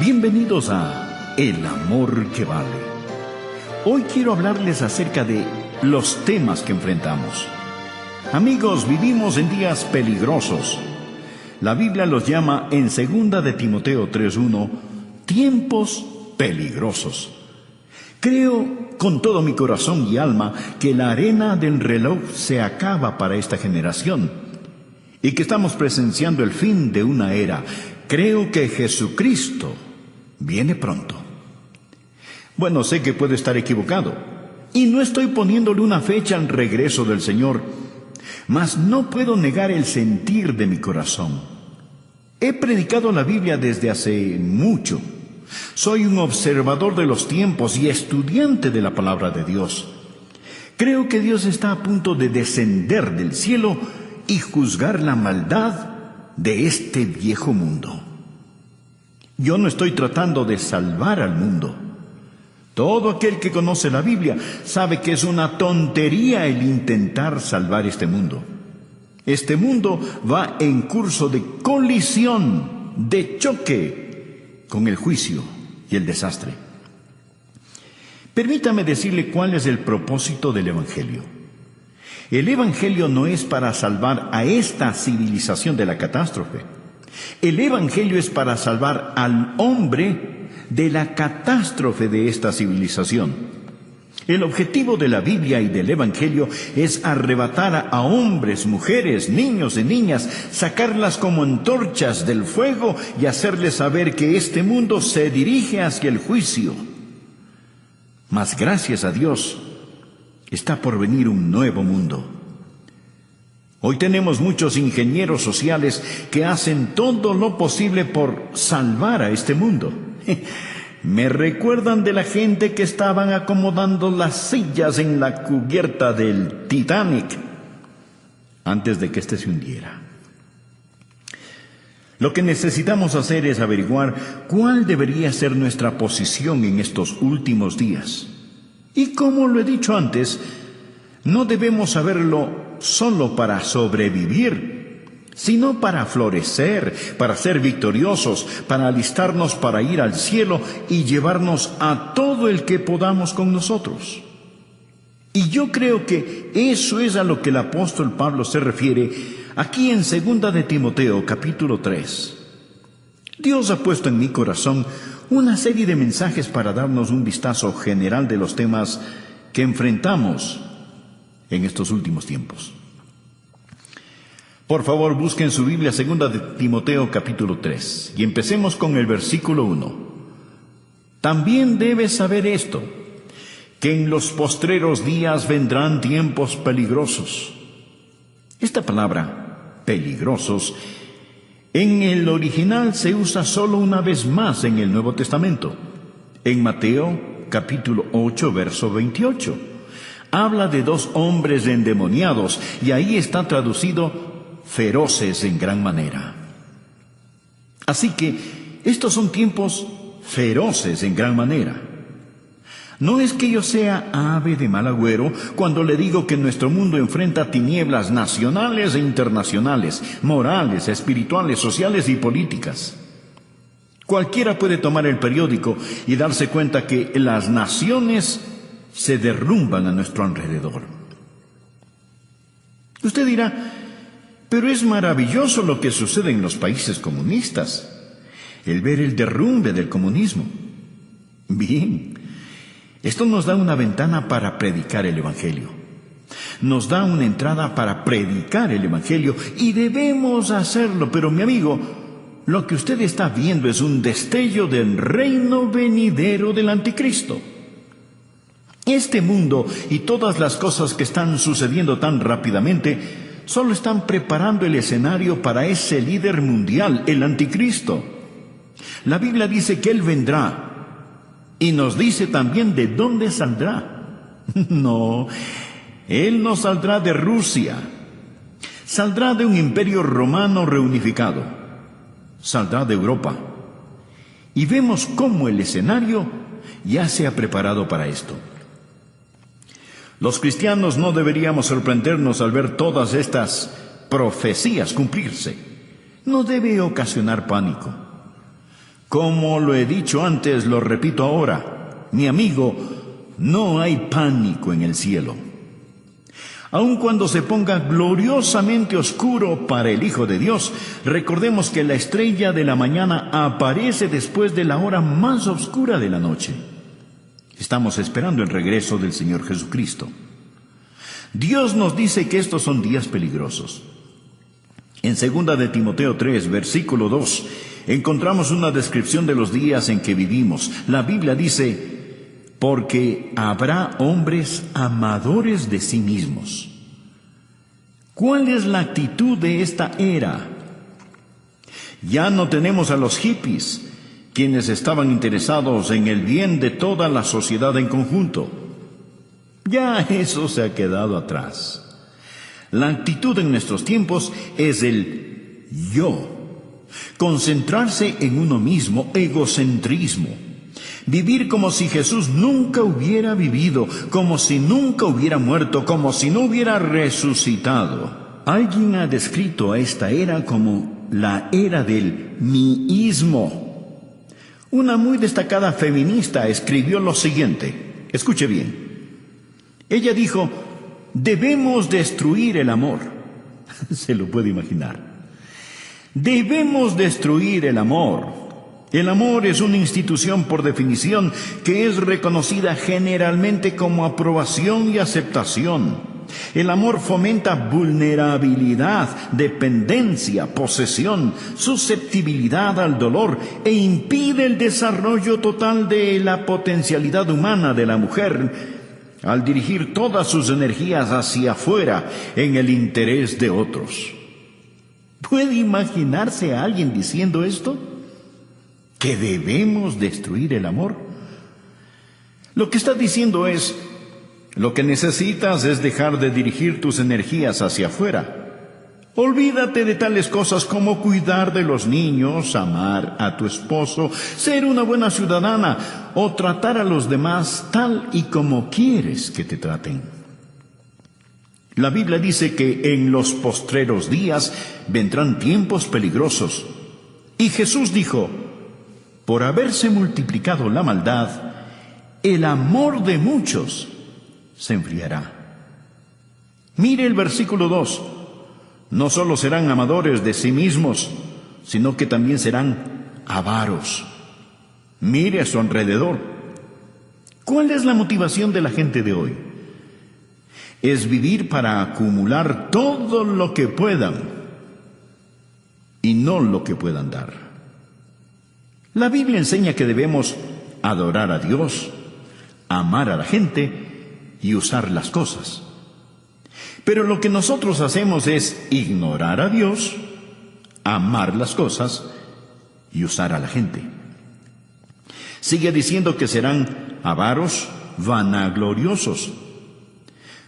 Bienvenidos a El Amor que Vale. Hoy quiero hablarles acerca de los temas que enfrentamos. Amigos, vivimos en días peligrosos. La Biblia los llama en 2 de Timoteo 3:1, tiempos peligrosos. Creo con todo mi corazón y alma que la arena del reloj se acaba para esta generación y que estamos presenciando el fin de una era. Creo que Jesucristo viene pronto. Bueno, sé que puedo estar equivocado y no estoy poniéndole una fecha al regreso del Señor, mas no puedo negar el sentir de mi corazón. He predicado la Biblia desde hace mucho. Soy un observador de los tiempos y estudiante de la palabra de Dios. Creo que Dios está a punto de descender del cielo y juzgar la maldad de este viejo mundo. Yo no estoy tratando de salvar al mundo. Todo aquel que conoce la Biblia sabe que es una tontería el intentar salvar este mundo. Este mundo va en curso de colisión, de choque con el juicio y el desastre. Permítame decirle cuál es el propósito del Evangelio. El Evangelio no es para salvar a esta civilización de la catástrofe. El Evangelio es para salvar al hombre de la catástrofe de esta civilización. El objetivo de la Biblia y del Evangelio es arrebatar a hombres, mujeres, niños y niñas, sacarlas como antorchas del fuego y hacerles saber que este mundo se dirige hacia el juicio. Mas gracias a Dios, está por venir un nuevo mundo. Hoy tenemos muchos ingenieros sociales que hacen todo lo posible por salvar a este mundo. Me recuerdan de la gente que estaban acomodando las sillas en la cubierta del Titanic antes de que éste se hundiera. Lo que necesitamos hacer es averiguar cuál debería ser nuestra posición en estos últimos días. Y como lo he dicho antes, no debemos saberlo solo para sobrevivir, sino para florecer, para ser victoriosos, para alistarnos para ir al cielo y llevarnos a todo el que podamos con nosotros. Y yo creo que eso es a lo que el apóstol Pablo se refiere aquí en 2 de Timoteo capítulo 3. Dios ha puesto en mi corazón una serie de mensajes para darnos un vistazo general de los temas que enfrentamos en estos últimos tiempos. Por favor, busquen su Biblia, 2 de Timoteo capítulo 3, y empecemos con el versículo 1. También debes saber esto, que en los postreros días vendrán tiempos peligrosos. Esta palabra, peligrosos, en el original se usa solo una vez más en el Nuevo Testamento. En Mateo capítulo 8, verso 28. Habla de dos hombres endemoniados, y ahí está traducido feroces en gran manera. Así que estos son tiempos feroces en gran manera. No es que yo sea ave de mal agüero cuando le digo que nuestro mundo enfrenta tinieblas nacionales e internacionales, morales, espirituales, sociales y políticas. Cualquiera puede tomar el periódico y darse cuenta que las naciones se derrumban a nuestro alrededor. Usted dirá, pero es maravilloso lo que sucede en los países comunistas, el ver el derrumbe del comunismo. Bien, esto nos da una ventana para predicar el Evangelio. Nos da una entrada para predicar el Evangelio y debemos hacerlo, pero mi amigo, lo que usted está viendo es un destello del reino venidero del anticristo. Este mundo y todas las cosas que están sucediendo tan rápidamente solo están preparando el escenario para ese líder mundial, el anticristo. La Biblia dice que él vendrá y nos dice también de dónde saldrá. No, él no saldrá de Rusia. Saldrá de un imperio romano reunificado. Saldrá de Europa. Y vemos cómo el escenario ya se ha preparado para esto. Los cristianos no deberíamos sorprendernos al ver todas estas profecías cumplirse. No debe ocasionar pánico. Como lo he dicho antes, lo repito ahora. Mi amigo, no hay pánico en el cielo. Aun cuando se ponga gloriosamente oscuro para el Hijo de Dios, recordemos que la estrella de la mañana aparece después de la hora más oscura de la noche. Estamos esperando el regreso del Señor Jesucristo. Dios nos dice que estos son días peligrosos. En 2 de Timoteo 3, versículo 2, encontramos una descripción de los días en que vivimos. La Biblia dice: porque habrá hombres amadores de sí mismos. ¿Cuál es la actitud de esta era? Ya no tenemos a los hippies, quienes estaban interesados en el bien de toda la sociedad en conjunto. Ya eso se ha quedado atrás. La actitud en nuestros tiempos es el yo. Concentrarse en uno mismo, egocentrismo. Vivir como si Jesús nunca hubiera vivido, como si nunca hubiera muerto, como si no hubiera resucitado. Alguien ha descrito a esta era como la era del miísmo. Una muy destacada feminista escribió lo siguiente. Escuche bien. Ella dijo: debemos destruir el amor. Se lo puede imaginar. Debemos destruir el amor. El amor es una institución por definición que es reconocida generalmente como aprobación y aceptación. El amor fomenta vulnerabilidad, dependencia, posesión, susceptibilidad al dolor e impide el desarrollo total de la potencialidad humana de la mujer al dirigir todas sus energías hacia afuera en el interés de otros. ¿Puede imaginarse a alguien diciendo esto? ¿Que debemos destruir el amor? Lo que está diciendo es: lo que necesitas es dejar de dirigir tus energías hacia afuera. Olvídate de tales cosas como cuidar de los niños, amar a tu esposo, ser una buena ciudadana o tratar a los demás tal y como quieres que te traten. La Biblia dice que en los postreros días vendrán tiempos peligrosos. Y Jesús dijo: por haberse multiplicado la maldad, el amor de muchos se enfriará. Mire el versículo 2. No solo serán amadores de sí mismos, sino que también serán avaros. Mire a su alrededor. ¿Cuál es la motivación de la gente de hoy? Es vivir para acumular todo lo que puedan y no lo que puedan dar. La Biblia enseña que debemos adorar a Dios, amar a la gente y usar las cosas. Pero lo que nosotros hacemos es ignorar a Dios, amar las cosas y usar a la gente. Sigue diciendo que serán avaros, vanagloriosos.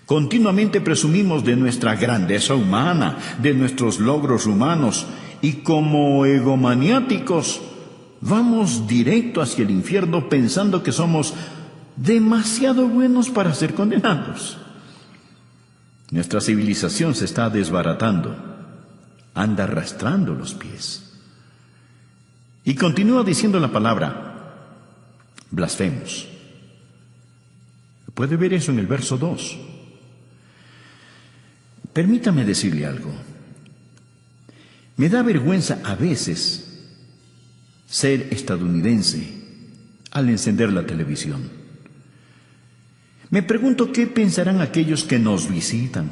Continuamente presumimos de nuestra grandeza humana, de nuestros logros humanos, y como egomaniáticos vamos directo hacia el infierno pensando que somos demasiado buenos para ser condenados. Nuestra civilización se está desbaratando, anda arrastrando los pies. Y continúa diciendo la palabra: blasfemos. Puede ver eso en el verso 2. Permítame decirle algo. Me da vergüenza a veces ser estadounidense al encender la televisión. Me pregunto qué pensarán aquellos que nos visitan.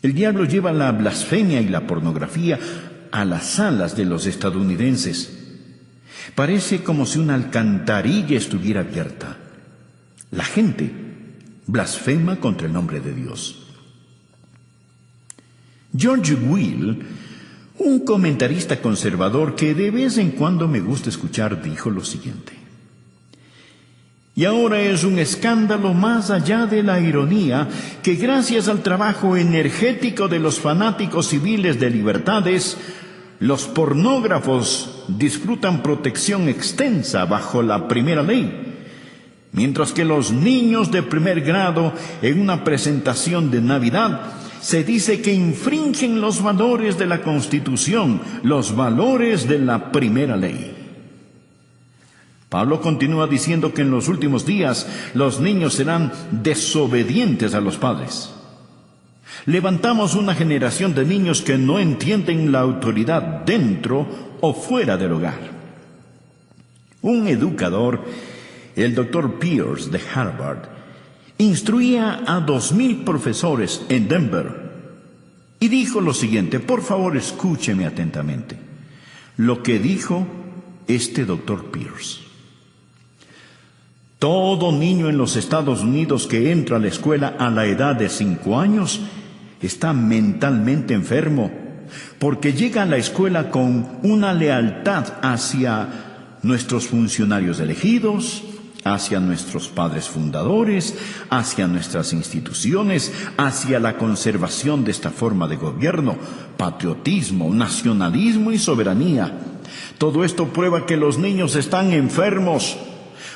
El diablo lleva la blasfemia y la pornografía a las salas de los estadounidenses. Parece como si una alcantarilla estuviera abierta. La gente blasfema contra el nombre de Dios. George Will, un comentarista conservador que de vez en cuando me gusta escuchar, dijo lo siguiente: y ahora es un escándalo más allá de la ironía que gracias al trabajo energético de los fanáticos civiles de libertades, los pornógrafos disfrutan protección extensa bajo la primera ley, mientras que los niños de primer grado en una presentación de Navidad se dice que infringen los valores de la Constitución, los valores de la primera ley. Pablo continúa diciendo que en los últimos días los niños serán desobedientes a los padres. Levantamos una generación de niños que no entienden la autoridad dentro o fuera del hogar. Un educador, el Dr. Pierce de Harvard, instruía a 2,000 profesores en Denver y dijo lo siguiente. Por favor, escúcheme atentamente lo que dijo este Dr. Pierce. Todo niño en los Estados Unidos que entra a la escuela a la edad de 5 años está mentalmente enfermo, porque llega a la escuela con una lealtad hacia nuestros funcionarios elegidos, hacia nuestros padres fundadores, hacia nuestras instituciones, hacia la conservación de esta forma de gobierno, patriotismo, nacionalismo y soberanía. Todo esto prueba que los niños están enfermos,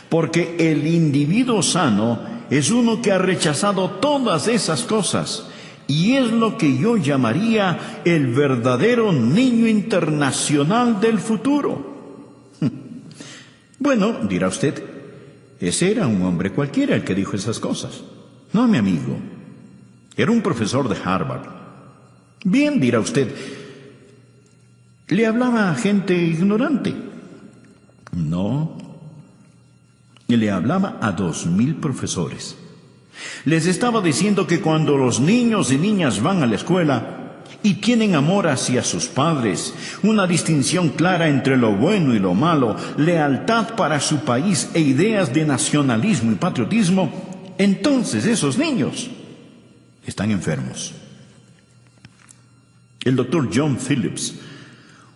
porque el individuo sano es uno que ha rechazado todas esas cosas, y es lo que yo llamaría el verdadero niño internacional del futuro. Bueno, dirá usted, ese era un hombre cualquiera el que dijo esas cosas. No, mi amigo, era un profesor de Harvard. Bien, dirá usted, le hablaba a gente ignorante. No, le hablaba a 2,000 profesores. Les estaba diciendo que cuando los niños y niñas van a la escuela y tienen amor hacia sus padres, una distinción clara entre lo bueno y lo malo, lealtad para su país e ideas de nacionalismo y patriotismo, entonces esos niños están enfermos. El Dr. John Phillips,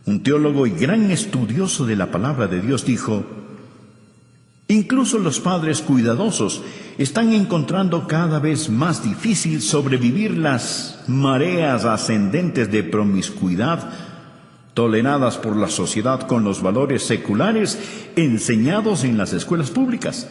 un teólogo y gran estudioso de la palabra de Dios, dijo: incluso los padres cuidadosos están encontrando cada vez más difícil sobrevivir las mareas ascendentes de promiscuidad toleradas por la sociedad con los valores seculares enseñados en las escuelas públicas.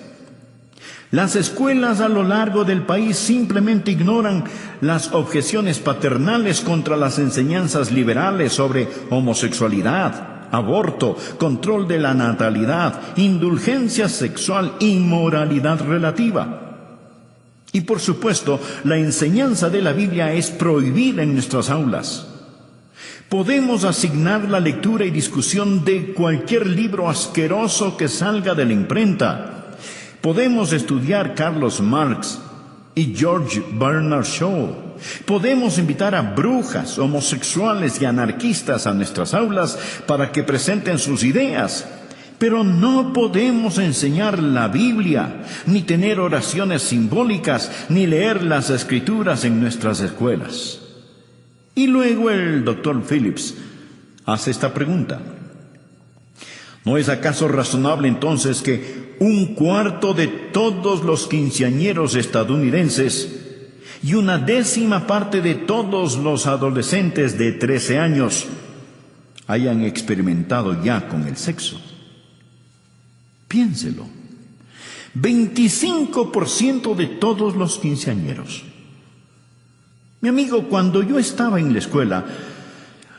Las escuelas a lo largo del país simplemente ignoran las objeciones paternales contra las enseñanzas liberales sobre homosexualidad, aborto, control de la natalidad, indulgencia sexual y moralidad relativa. Y por supuesto, la enseñanza de la Biblia es prohibida en nuestras aulas. Podemos asignar la lectura y discusión de cualquier libro asqueroso que salga de la imprenta. Podemos estudiar Carlos Marx y George Bernard Shaw. Podemos invitar a brujas, homosexuales y anarquistas a nuestras aulas para que presenten sus ideas. Pero no podemos enseñar la Biblia, ni tener oraciones simbólicas, ni leer las Escrituras en nuestras escuelas. Y luego el Dr. Phillips hace esta pregunta: ¿no es acaso razonable entonces que 1/4 de todos los quinceañeros estadounidenses y 1/10 parte de todos los adolescentes de 13 años hayan experimentado ya con el sexo? Piénselo. 25% de todos los quinceañeros. Mi amigo, cuando yo estaba en la escuela,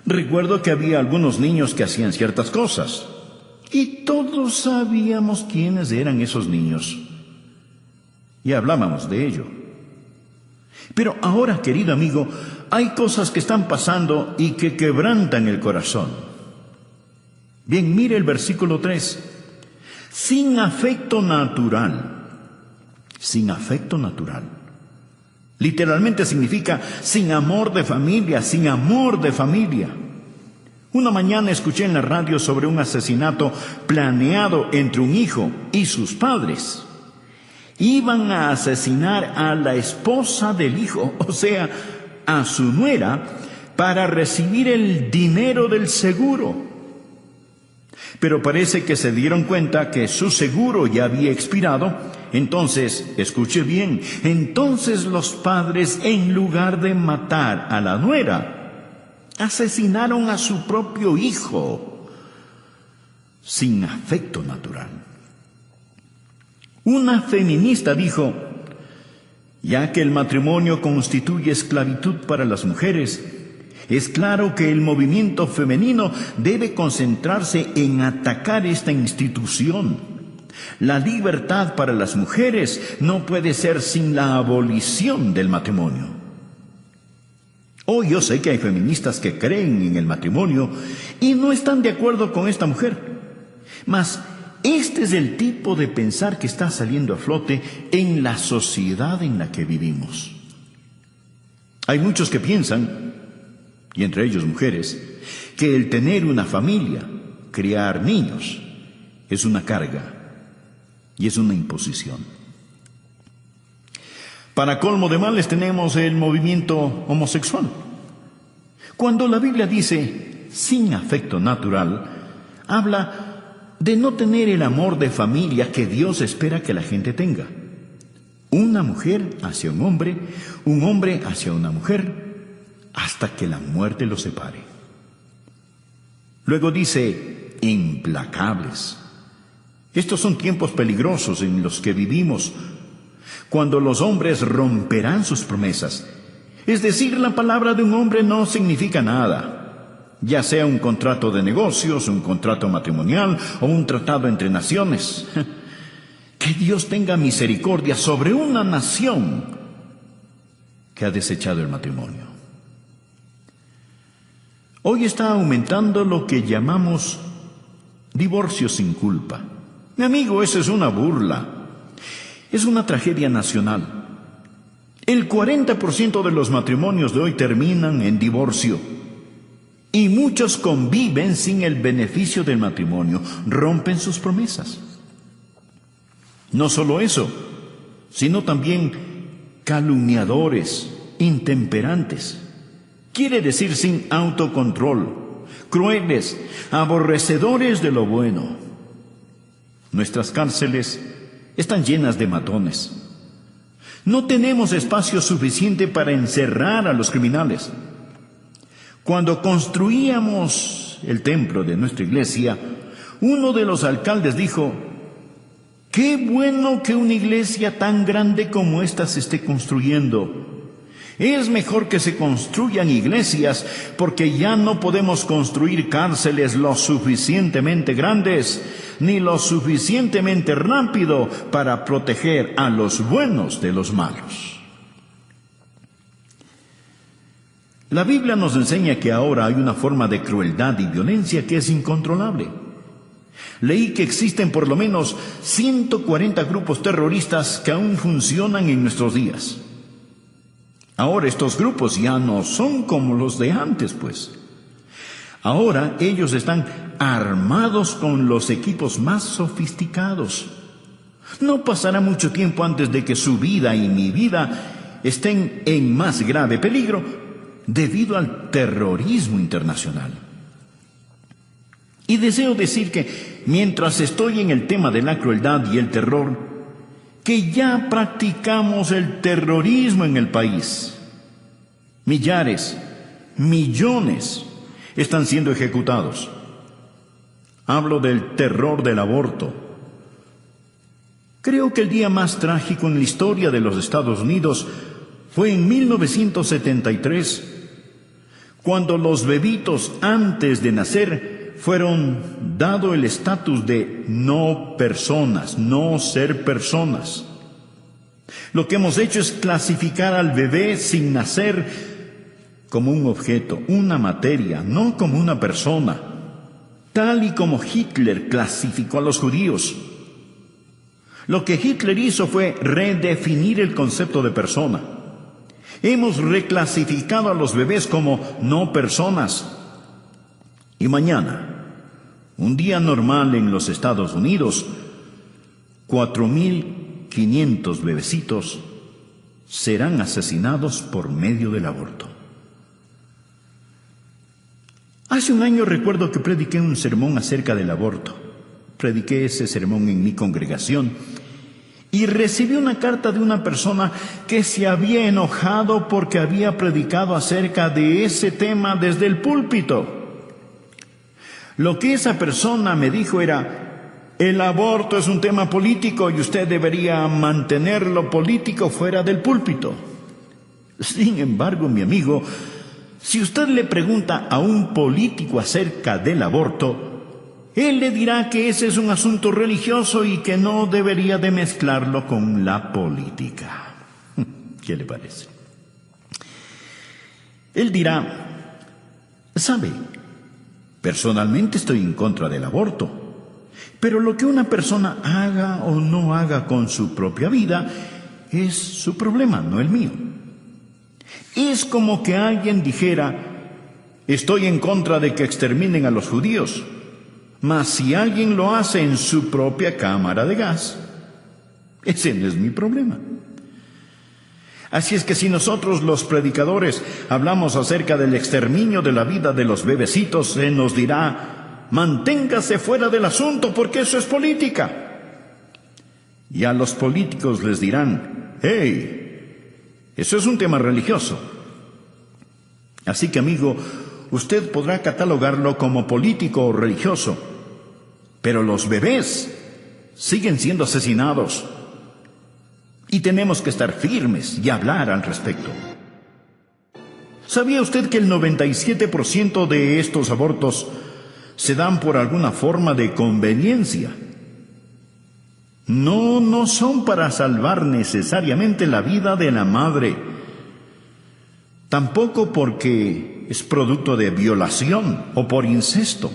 recuerdo que había algunos niños que hacían ciertas cosas, y todos sabíamos quiénes eran esos niños, y hablábamos de ello. Pero ahora, querido amigo, hay cosas que están pasando y que quebrantan el corazón. Bien, mire el versículo 3. Sin afecto natural. Sin afecto natural. Literalmente significa sin amor de familia, sin amor de familia. Una mañana escuché en la radio sobre un asesinato planeado entre un hijo y sus padres. Iban a asesinar a la esposa del hijo, o sea, a su nuera, para recibir el dinero del seguro. Pero parece que se dieron cuenta que su seguro ya había expirado. Entonces, escuche bien, entonces los padres, en lugar de matar a la nuera, asesinaron a su propio hijo, sin afecto natural. Una feminista dijo: ya que el matrimonio constituye esclavitud para las mujeres, es claro que el movimiento femenino debe concentrarse en atacar esta institución. La libertad para las mujeres no puede ser sin la abolición del matrimonio. Hoy yo sé que hay feministas que creen en el matrimonio y no están de acuerdo con esta mujer. Mas este es el tipo de pensar que está saliendo a flote en la sociedad en la que vivimos. Hay muchos que piensan, y entre ellos mujeres, que el tener una familia, criar niños, es una carga y es una imposición. Para colmo de males tenemos el movimiento homosexual. Cuando la Biblia dice sin afecto natural, habla de no tener el amor de familia que Dios espera que la gente tenga. Una mujer hacia un hombre hacia una mujer, hasta que la muerte los separe. Luego dice, implacables. Estos son tiempos peligrosos en los que vivimos, cuando los hombres romperán sus promesas. Es decir, la palabra de un hombre no significa nada, ya sea un contrato de negocios, un contrato matrimonial o un tratado entre naciones. Que Dios tenga misericordia sobre una nación que ha desechado el matrimonio. Hoy está aumentando lo que llamamos divorcio sin culpa. Mi amigo, eso es una burla. Es una tragedia nacional. El 40% de los matrimonios de hoy terminan en divorcio. Y muchos conviven sin el beneficio del matrimonio, rompen sus promesas. No solo eso, sino también calumniadores, intemperantes. Quiere decir sin autocontrol, crueles, aborrecedores de lo bueno. Nuestras cárceles están llenas de matones. No tenemos espacio suficiente para encerrar a los criminales. Cuando construíamos el templo de nuestra iglesia, uno de los alcaldes dijo: «Qué bueno que una iglesia tan grande como esta se esté construyendo. Es mejor que se construyan iglesias, porque ya no podemos construir cárceles lo suficientemente grandes, ni lo suficientemente rápido para proteger a los buenos de los malos». La Biblia nos enseña que ahora hay una forma de crueldad y violencia que es incontrolable. Leí que existen por lo menos 140 grupos terroristas que aún funcionan en nuestros días. Ahora estos grupos ya no son como los de antes, pues. Ahora ellos están armados con los equipos más sofisticados. No pasará mucho tiempo antes de que su vida y mi vida estén en más grave peligro debido al terrorismo internacional. Y deseo decir que mientras estoy en el tema de la crueldad y el terror, que ya practicamos el terrorismo en el país. Millares, millones están siendo ejecutados. Hablo del terror del aborto. Creo que el día más trágico en la historia de los Estados Unidos fue en 1973, cuando los bebitos antes de nacer fueron dado el estatus de no personas, no ser personas. Lo que hemos hecho es clasificar al bebé sin nacer como un objeto, una materia, no como una persona, tal y como Hitler clasificó a los judíos. Lo que Hitler hizo fue redefinir el concepto de persona. Hemos reclasificado a los bebés como no personas. Y mañana, un día normal en los Estados Unidos, 4.500 bebecitos serán asesinados por medio del aborto. Hace un año recuerdo que prediqué un sermón acerca del aborto. Prediqué ese sermón en mi congregación y recibí una carta de una persona que se había enojado porque había predicado acerca de ese tema desde el púlpito. Lo que esa persona me dijo era: el aborto es un tema político y usted debería mantener lo político fuera del púlpito. Sin embargo, mi amigo, si usted le pregunta a un político acerca del aborto, Él le dirá que ese es un asunto religioso y que no debería de mezclarlo con la política. ¿Qué le parece? Él dirá, ¿sabe? Personalmente estoy en contra del aborto, pero lo que una persona haga o no haga con su propia vida es su problema, no el mío. Es como que alguien dijera, estoy en contra de que exterminen a los judíos, mas si alguien lo hace en su propia cámara de gas, ese no es mi problema. Así es que si nosotros los predicadores hablamos acerca del exterminio de la vida de los bebecitos, se nos dirá, manténgase fuera del asunto porque eso es política. Y a los políticos les dirán, hey, eso es un tema religioso. Así que, amigo, usted podrá catalogarlo como político o religioso, pero los bebés siguen siendo asesinados. Y tenemos que estar firmes y hablar al respecto. ¿Sabía usted que el 97% de estos abortos se dan por alguna forma de conveniencia? No son para salvar necesariamente la vida de la madre. Tampoco porque es producto de violación o por incesto.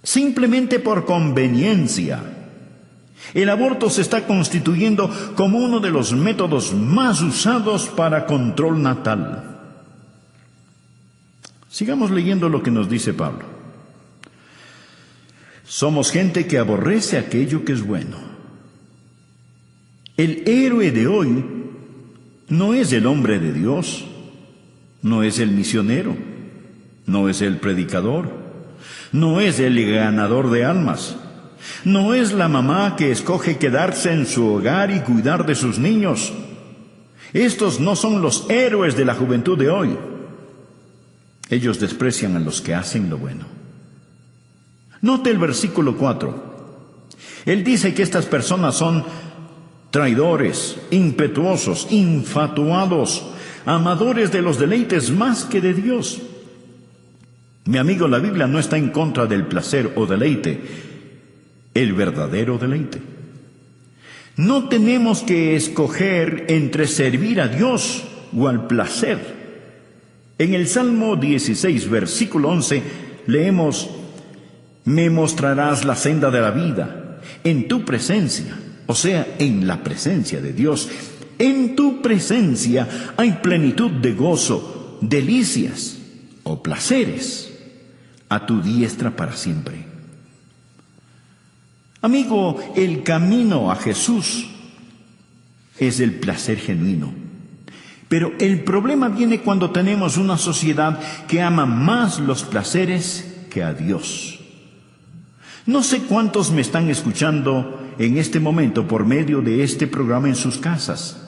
Simplemente por conveniencia. El aborto se está constituyendo como uno de los métodos más usados para control natal. Sigamos leyendo lo que nos dice Pablo. Somos gente que aborrece aquello que es bueno. El héroe de hoy no es el hombre de Dios, no es el misionero, no es el predicador, no es el ganador de almas. No es la mamá que escoge quedarse en su hogar y cuidar de sus niños. Estos no son los héroes de la juventud de hoy. Ellos desprecian a los que hacen lo bueno. Note el versículo 4. Él dice que estas personas son traidores, impetuosos, infatuados, amadores de los deleites más que de Dios. Mi amigo, la Biblia no está en contra del placer o deleite, el verdadero deleite. No tenemos que escoger entre servir a Dios o al placer. En el Salmo 16, versículo 11, leemos, me mostrarás la senda de la vida, en tu presencia, o sea, en la presencia de Dios. En tu presencia hay plenitud de gozo, delicias o placeres, a tu diestra para siempre. Amigo, el camino a Jesús es el placer genuino. Pero el problema viene cuando tenemos una sociedad que ama más los placeres que a Dios. No sé cuántos me están escuchando en este momento por medio de este programa en sus casas,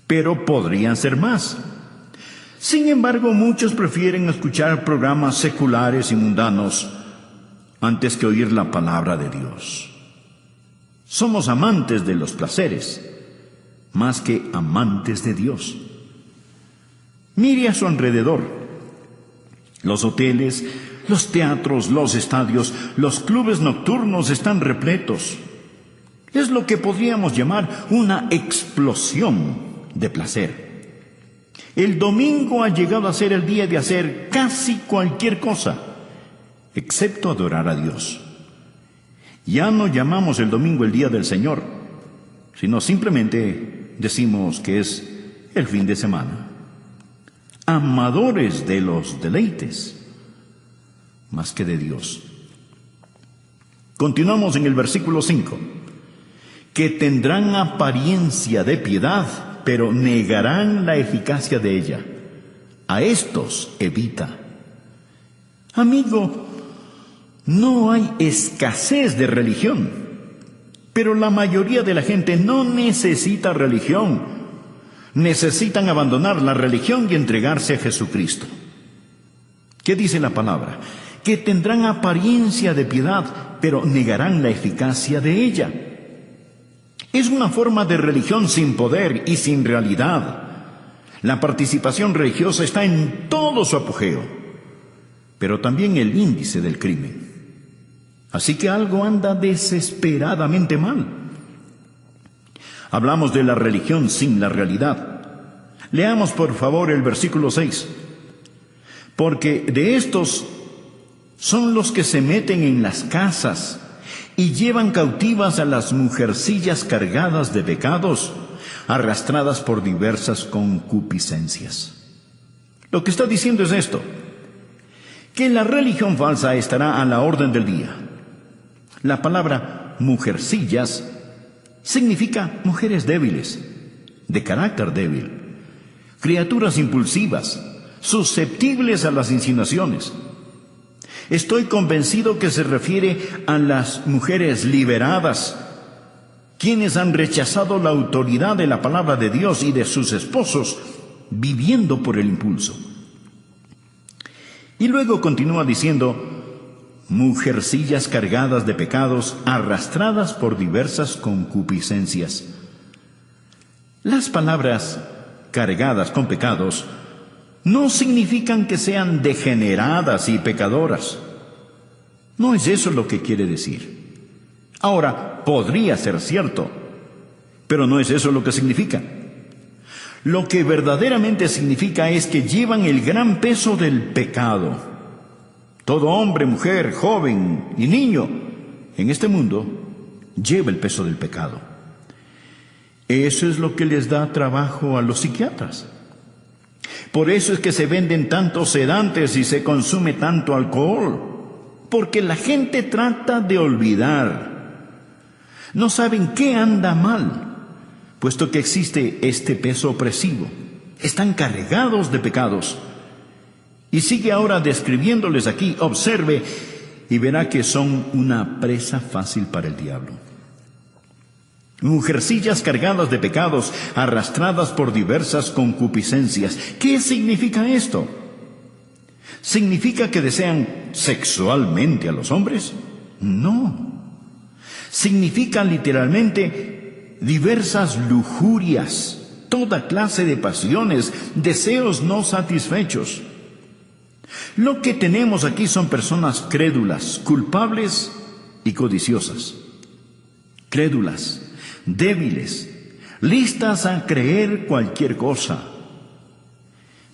pero podrían ser más. Sin embargo, muchos prefieren escuchar programas seculares y mundanos antes que oír la palabra de Dios. Somos amantes de los placeres, más que amantes de Dios. Mire a su alrededor. Los hoteles, los teatros, los estadios, los clubes nocturnos están repletos. Es lo que podríamos llamar una explosión de placer. El domingo ha llegado a ser el día de hacer casi cualquier cosa, excepto adorar a Dios. Ya no llamamos el domingo el día del Señor, sino simplemente decimos que es el fin de semana. Amadores de los deleites, más que de Dios. Continuamos en el versículo 5. Que tendrán apariencia de piedad, pero negarán la eficacia de ella. A estos evita. Amigo, no hay escasez de religión, pero la mayoría de la gente no necesita religión. Necesitan abandonar la religión y entregarse a Jesucristo. ¿Qué dice la palabra? Que tendrán apariencia de piedad, pero negarán la eficacia de ella. Es una forma de religión sin poder y sin realidad. La participación religiosa está en todo su apogeo, pero también el índice del crimen. Así que algo anda desesperadamente mal. Hablamos de la religión sin la realidad. Leamos por favor el versículo 6. Porque de estos son los que se meten en las casas y llevan cautivas a las mujercillas cargadas de pecados, arrastradas por diversas concupiscencias. Lo que está diciendo es esto, que la religión falsa estará a la orden del día. La palabra mujercillas significa mujeres débiles, de carácter débil, criaturas impulsivas, susceptibles a las insinuaciones. Estoy convencido que se refiere a las mujeres liberadas, quienes han rechazado la autoridad de la palabra de Dios y de sus esposos, viviendo por el impulso. Y luego continúa diciendo, mujercillas cargadas de pecados, arrastradas por diversas concupiscencias. Las palabras cargadas con pecados no significan que sean degeneradas y pecadoras. No es eso lo que quiere decir. Ahora, podría ser cierto, pero no es eso lo que significa. Lo que verdaderamente significa es que llevan el gran peso del pecado. Todo hombre, mujer, joven y niño en este mundo lleva el peso del pecado. Eso es lo que les da trabajo a los psiquiatras. Por eso es que se venden tantos sedantes y se consume tanto alcohol, porque la gente trata de olvidar. No saben qué anda mal, puesto que existe este peso opresivo. Están cargados de pecados. Y sigue ahora describiéndoles aquí, observe y verá que son una presa fácil para el diablo. Mujercillas cargadas de pecados, arrastradas por diversas concupiscencias. ¿Qué significa esto? ¿Significa que desean sexualmente a los hombres? No. Significa literalmente diversas lujurias, toda clase de pasiones, deseos no satisfechos. Lo que tenemos aquí son personas crédulas, culpables y codiciosas. Crédulas, débiles, listas a creer cualquier cosa.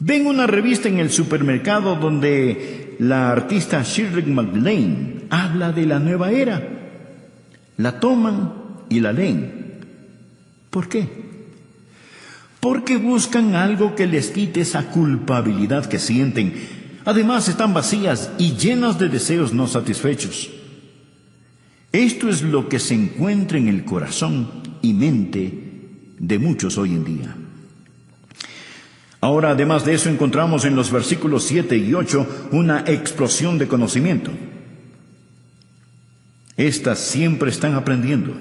Ven una revista en el supermercado donde la artista Shirley MacLaine habla de la nueva era. La toman y la leen. ¿Por qué? Porque buscan algo que les quite esa culpabilidad que sienten. Además están vacías y llenas de deseos no satisfechos. Esto es lo que se encuentra en el corazón y mente de muchos hoy en día. Ahora, además de eso, encontramos en los versículos 7 y 8 una explosión de conocimiento. Estas siempre están aprendiendo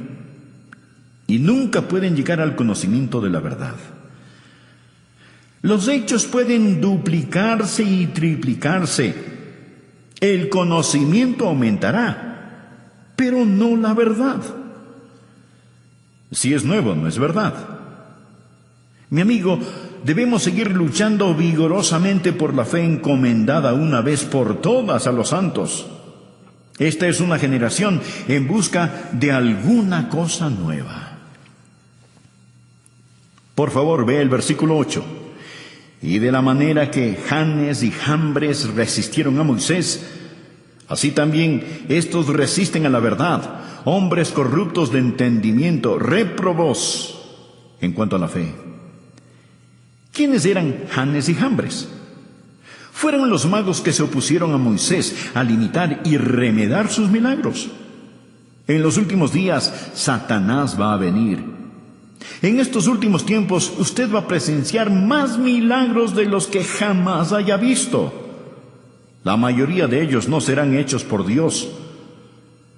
y nunca pueden llegar al conocimiento de la verdad. Los hechos pueden duplicarse y triplicarse. El conocimiento aumentará, pero no la verdad. Si es nuevo, no es verdad. Mi amigo, debemos seguir luchando vigorosamente por la fe encomendada una vez por todas a los santos. Esta es una generación en busca de alguna cosa nueva. Por favor, ve el versículo 8. Y de la manera que Janes y Jambres resistieron a Moisés, así también estos resisten a la verdad, hombres corruptos de entendimiento, réprobos en cuanto a la fe. ¿Quiénes eran Janes y Jambres? Fueron los magos que se opusieron a Moisés al imitar y remedar sus milagros. En los últimos días, Satanás va a venir. En estos últimos tiempos, usted va a presenciar más milagros de los que jamás haya visto. La mayoría de ellos no serán hechos por Dios,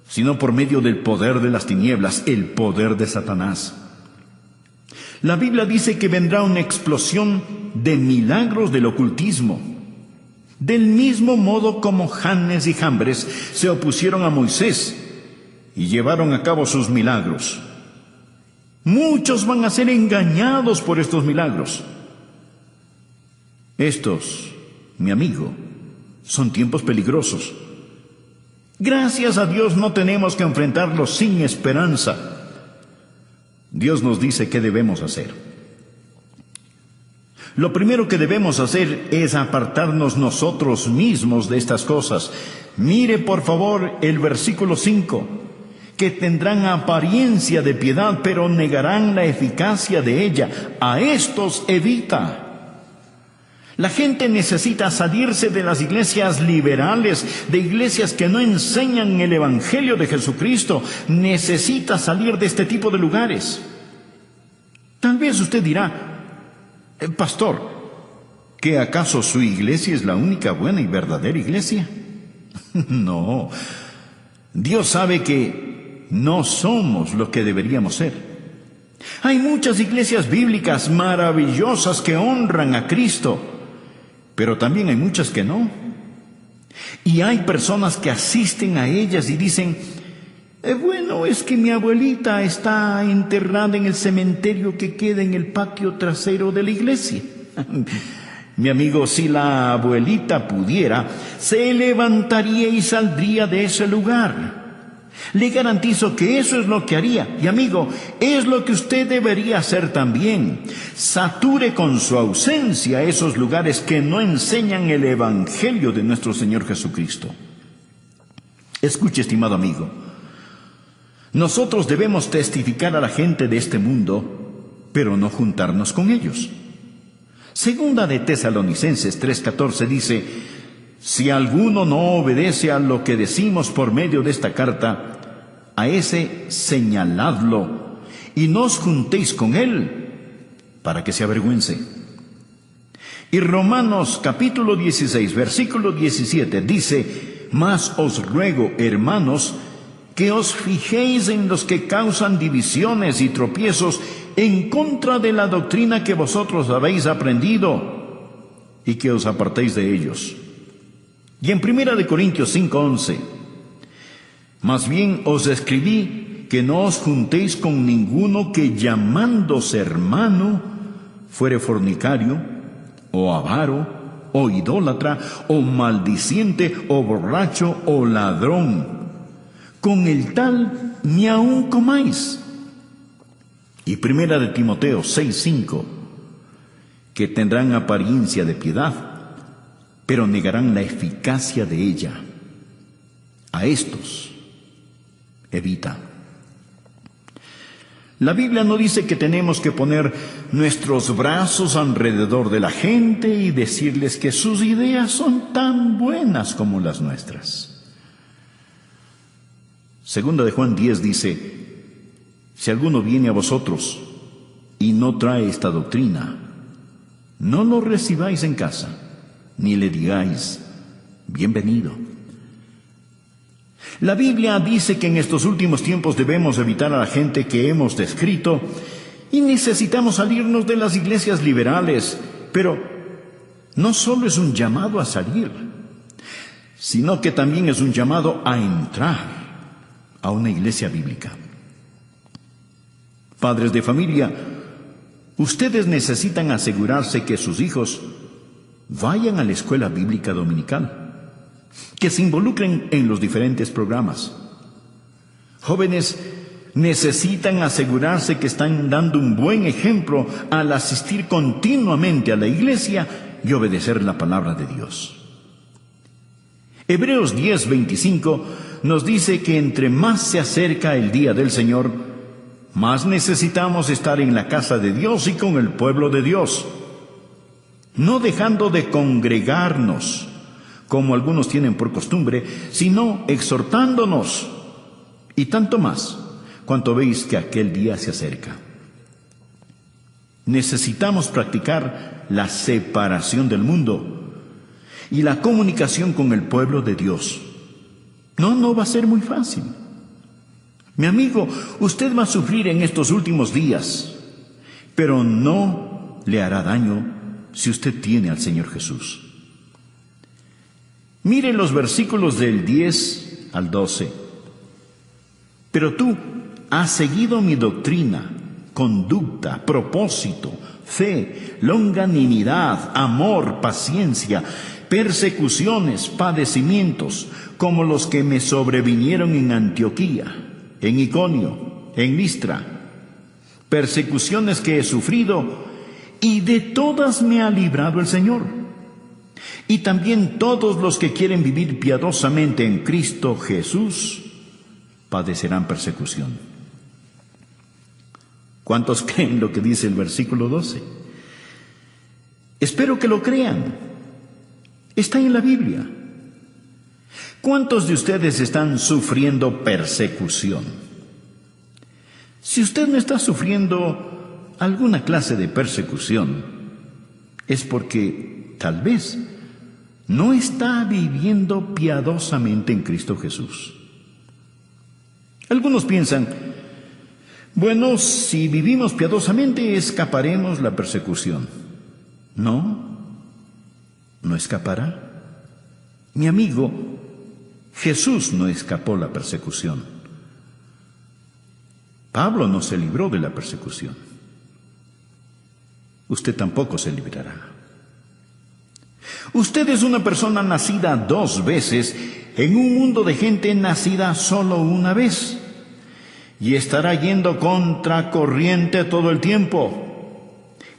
sino por medio del poder de las tinieblas, el poder de Satanás. La Biblia dice que vendrá una explosión de milagros del ocultismo. Del mismo modo como Janes y Jambres se opusieron a Moisés y llevaron a cabo sus milagros. Muchos van a ser engañados por estos milagros. Estos, mi amigo, son tiempos peligrosos. Gracias a Dios no tenemos que enfrentarlos sin esperanza. Dios nos dice qué debemos hacer. Lo primero que debemos hacer es apartarnos nosotros mismos de estas cosas. Mire por favor el versículo 5, que tendrán apariencia de piedad, pero negarán la eficacia de ella. A estos evita. La gente necesita salirse de las iglesias liberales, de iglesias que no enseñan el Evangelio de Jesucristo. Necesita salir de este tipo de lugares. Tal vez usted dirá, pastor, ¿que acaso su iglesia es la única buena y verdadera iglesia? No, Dios sabe que no somos lo que deberíamos ser. Hay muchas iglesias bíblicas maravillosas que honran a Cristo, pero también hay muchas que no. Y hay personas que asisten a ellas y dicen, bueno, es que mi abuelita está enterrada en el cementerio que queda en el patio trasero de la iglesia. Mi amigo, si la abuelita pudiera, se levantaría y saldría de ese lugar. Le garantizo que eso es lo que haría. Y amigo, es lo que usted debería hacer también. Sature con su ausencia esos lugares que no enseñan el Evangelio de nuestro Señor Jesucristo. Escuche, estimado amigo. Nosotros debemos testificar a la gente de este mundo, pero no juntarnos con ellos. Segunda de Tesalonicenses 3:14 dice, si alguno no obedece a lo que decimos por medio de esta carta, a ese señaladlo y no os juntéis con él para que se avergüence. Y Romanos capítulo 16, versículo 17 dice, mas os ruego, hermanos, que os fijéis en los que causan divisiones y tropiezos en contra de la doctrina que vosotros habéis aprendido, y que os apartéis de ellos. Y en 1 Corintios 5:11, más bien os escribí que no os juntéis con ninguno que llamándose hermano fuere fornicario, o avaro, o idólatra, o maldiciente, o borracho, o ladrón. Con el tal ni aun comáis. Y 1 de Timoteo 6:5, que tendrán apariencia de piedad, pero negarán la eficacia de ella. A estos evita. La Biblia no dice que tenemos que poner nuestros brazos alrededor de la gente y decirles que sus ideas son tan buenas como las nuestras. Segunda de Juan 10 dice, si alguno viene a vosotros y no trae esta doctrina, no lo recibáis en casa, ni le digáis, bienvenido. La Biblia dice que en estos últimos tiempos debemos evitar a la gente que hemos descrito y necesitamos salirnos de las iglesias liberales, pero no solo es un llamado a salir, sino que también es un llamado a entrar a una iglesia bíblica. Padres de familia, ustedes necesitan asegurarse que sus hijos vayan a la escuela bíblica dominical, que se involucren en los diferentes programas. Jóvenes necesitan asegurarse que están dando un buen ejemplo al asistir continuamente a la iglesia y obedecer la palabra de Dios. Hebreos 10:25 nos dice que entre más se acerca el día del Señor, más necesitamos estar en la casa de Dios y con el pueblo de Dios, no dejando de congregarnos, como algunos tienen por costumbre, sino exhortándonos, y tanto más, cuanto veis que aquel día se acerca. Necesitamos practicar la separación del mundo y la comunicación con el pueblo de Dios. No va a ser muy fácil. Mi amigo, usted va a sufrir en estos últimos días, pero no le hará daño si usted tiene al Señor Jesús. Mire los versículos del 10 al 12. Pero tú has seguido mi doctrina, conducta, propósito, fe, longanimidad, amor, paciencia, persecuciones, padecimientos, como los que me sobrevinieron en Antioquía, en Iconio, en Listra, persecuciones que he sufrido, y de todas me ha librado el Señor. Y también todos los que quieren vivir piadosamente en Cristo Jesús padecerán persecución. ¿Cuántos creen lo que dice el versículo 12? Espero que lo crean. Está en la Biblia. ¿Cuántos de ustedes están sufriendo persecución? Si usted no está sufriendo alguna clase de persecución, es porque tal vez no está viviendo piadosamente en Cristo Jesús. Algunos piensan, bueno, si vivimos piadosamente escaparemos la persecución. No, no escapará. Mi amigo, Jesús no escapó la persecución. Pablo no se libró de la persecución. Usted tampoco se librará. Usted es una persona nacida 2 veces en un mundo de gente nacida solo una vez. Y estará yendo contracorriente todo el tiempo.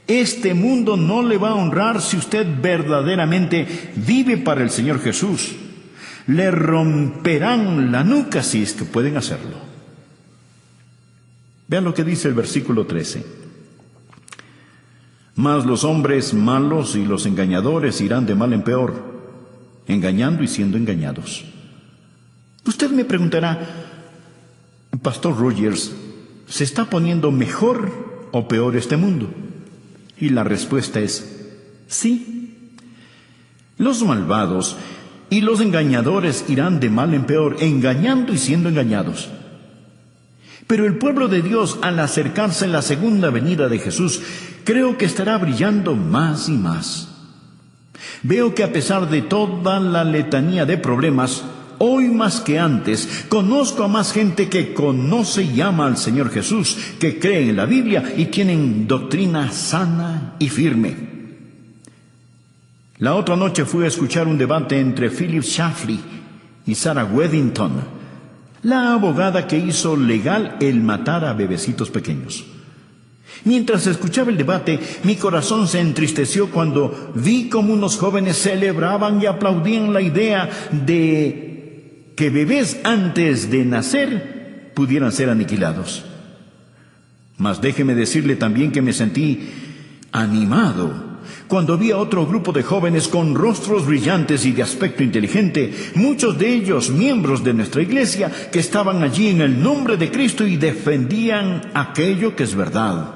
Este mundo no le va a honrar si usted verdaderamente vive para el Señor Jesús. Le romperán la nuca si es que pueden hacerlo. Vean lo que dice el versículo 13. Mas los hombres malos y los engañadores irán de mal en peor, engañando y siendo engañados. Usted me preguntará, Pastor Rogers, ¿se está poniendo mejor o peor este mundo? Y la respuesta es sí. Los malvados y los engañadores irán de mal en peor, engañando y siendo engañados. Pero el pueblo de Dios, al acercarse en la segunda venida de Jesús, creo que estará brillando más y más. Veo que a pesar de toda la letanía de problemas, hoy más que antes, conozco a más gente que conoce y ama al Señor Jesús, que cree en la Biblia y tienen doctrina sana y firme. La otra noche fui a escuchar un debate entre Philip Shafley y Sarah Weddington, la abogada que hizo legal el matar a bebecitos pequeños. Mientras escuchaba el debate, mi corazón se entristeció cuando vi cómo unos jóvenes celebraban y aplaudían la idea de que bebés antes de nacer pudieran ser aniquilados. Mas déjeme decirle también que me sentí animado cuando vi a otro grupo de jóvenes con rostros brillantes y de aspecto inteligente, muchos de ellos miembros de nuestra iglesia, que estaban allí en el nombre de Cristo y defendían aquello que es verdad.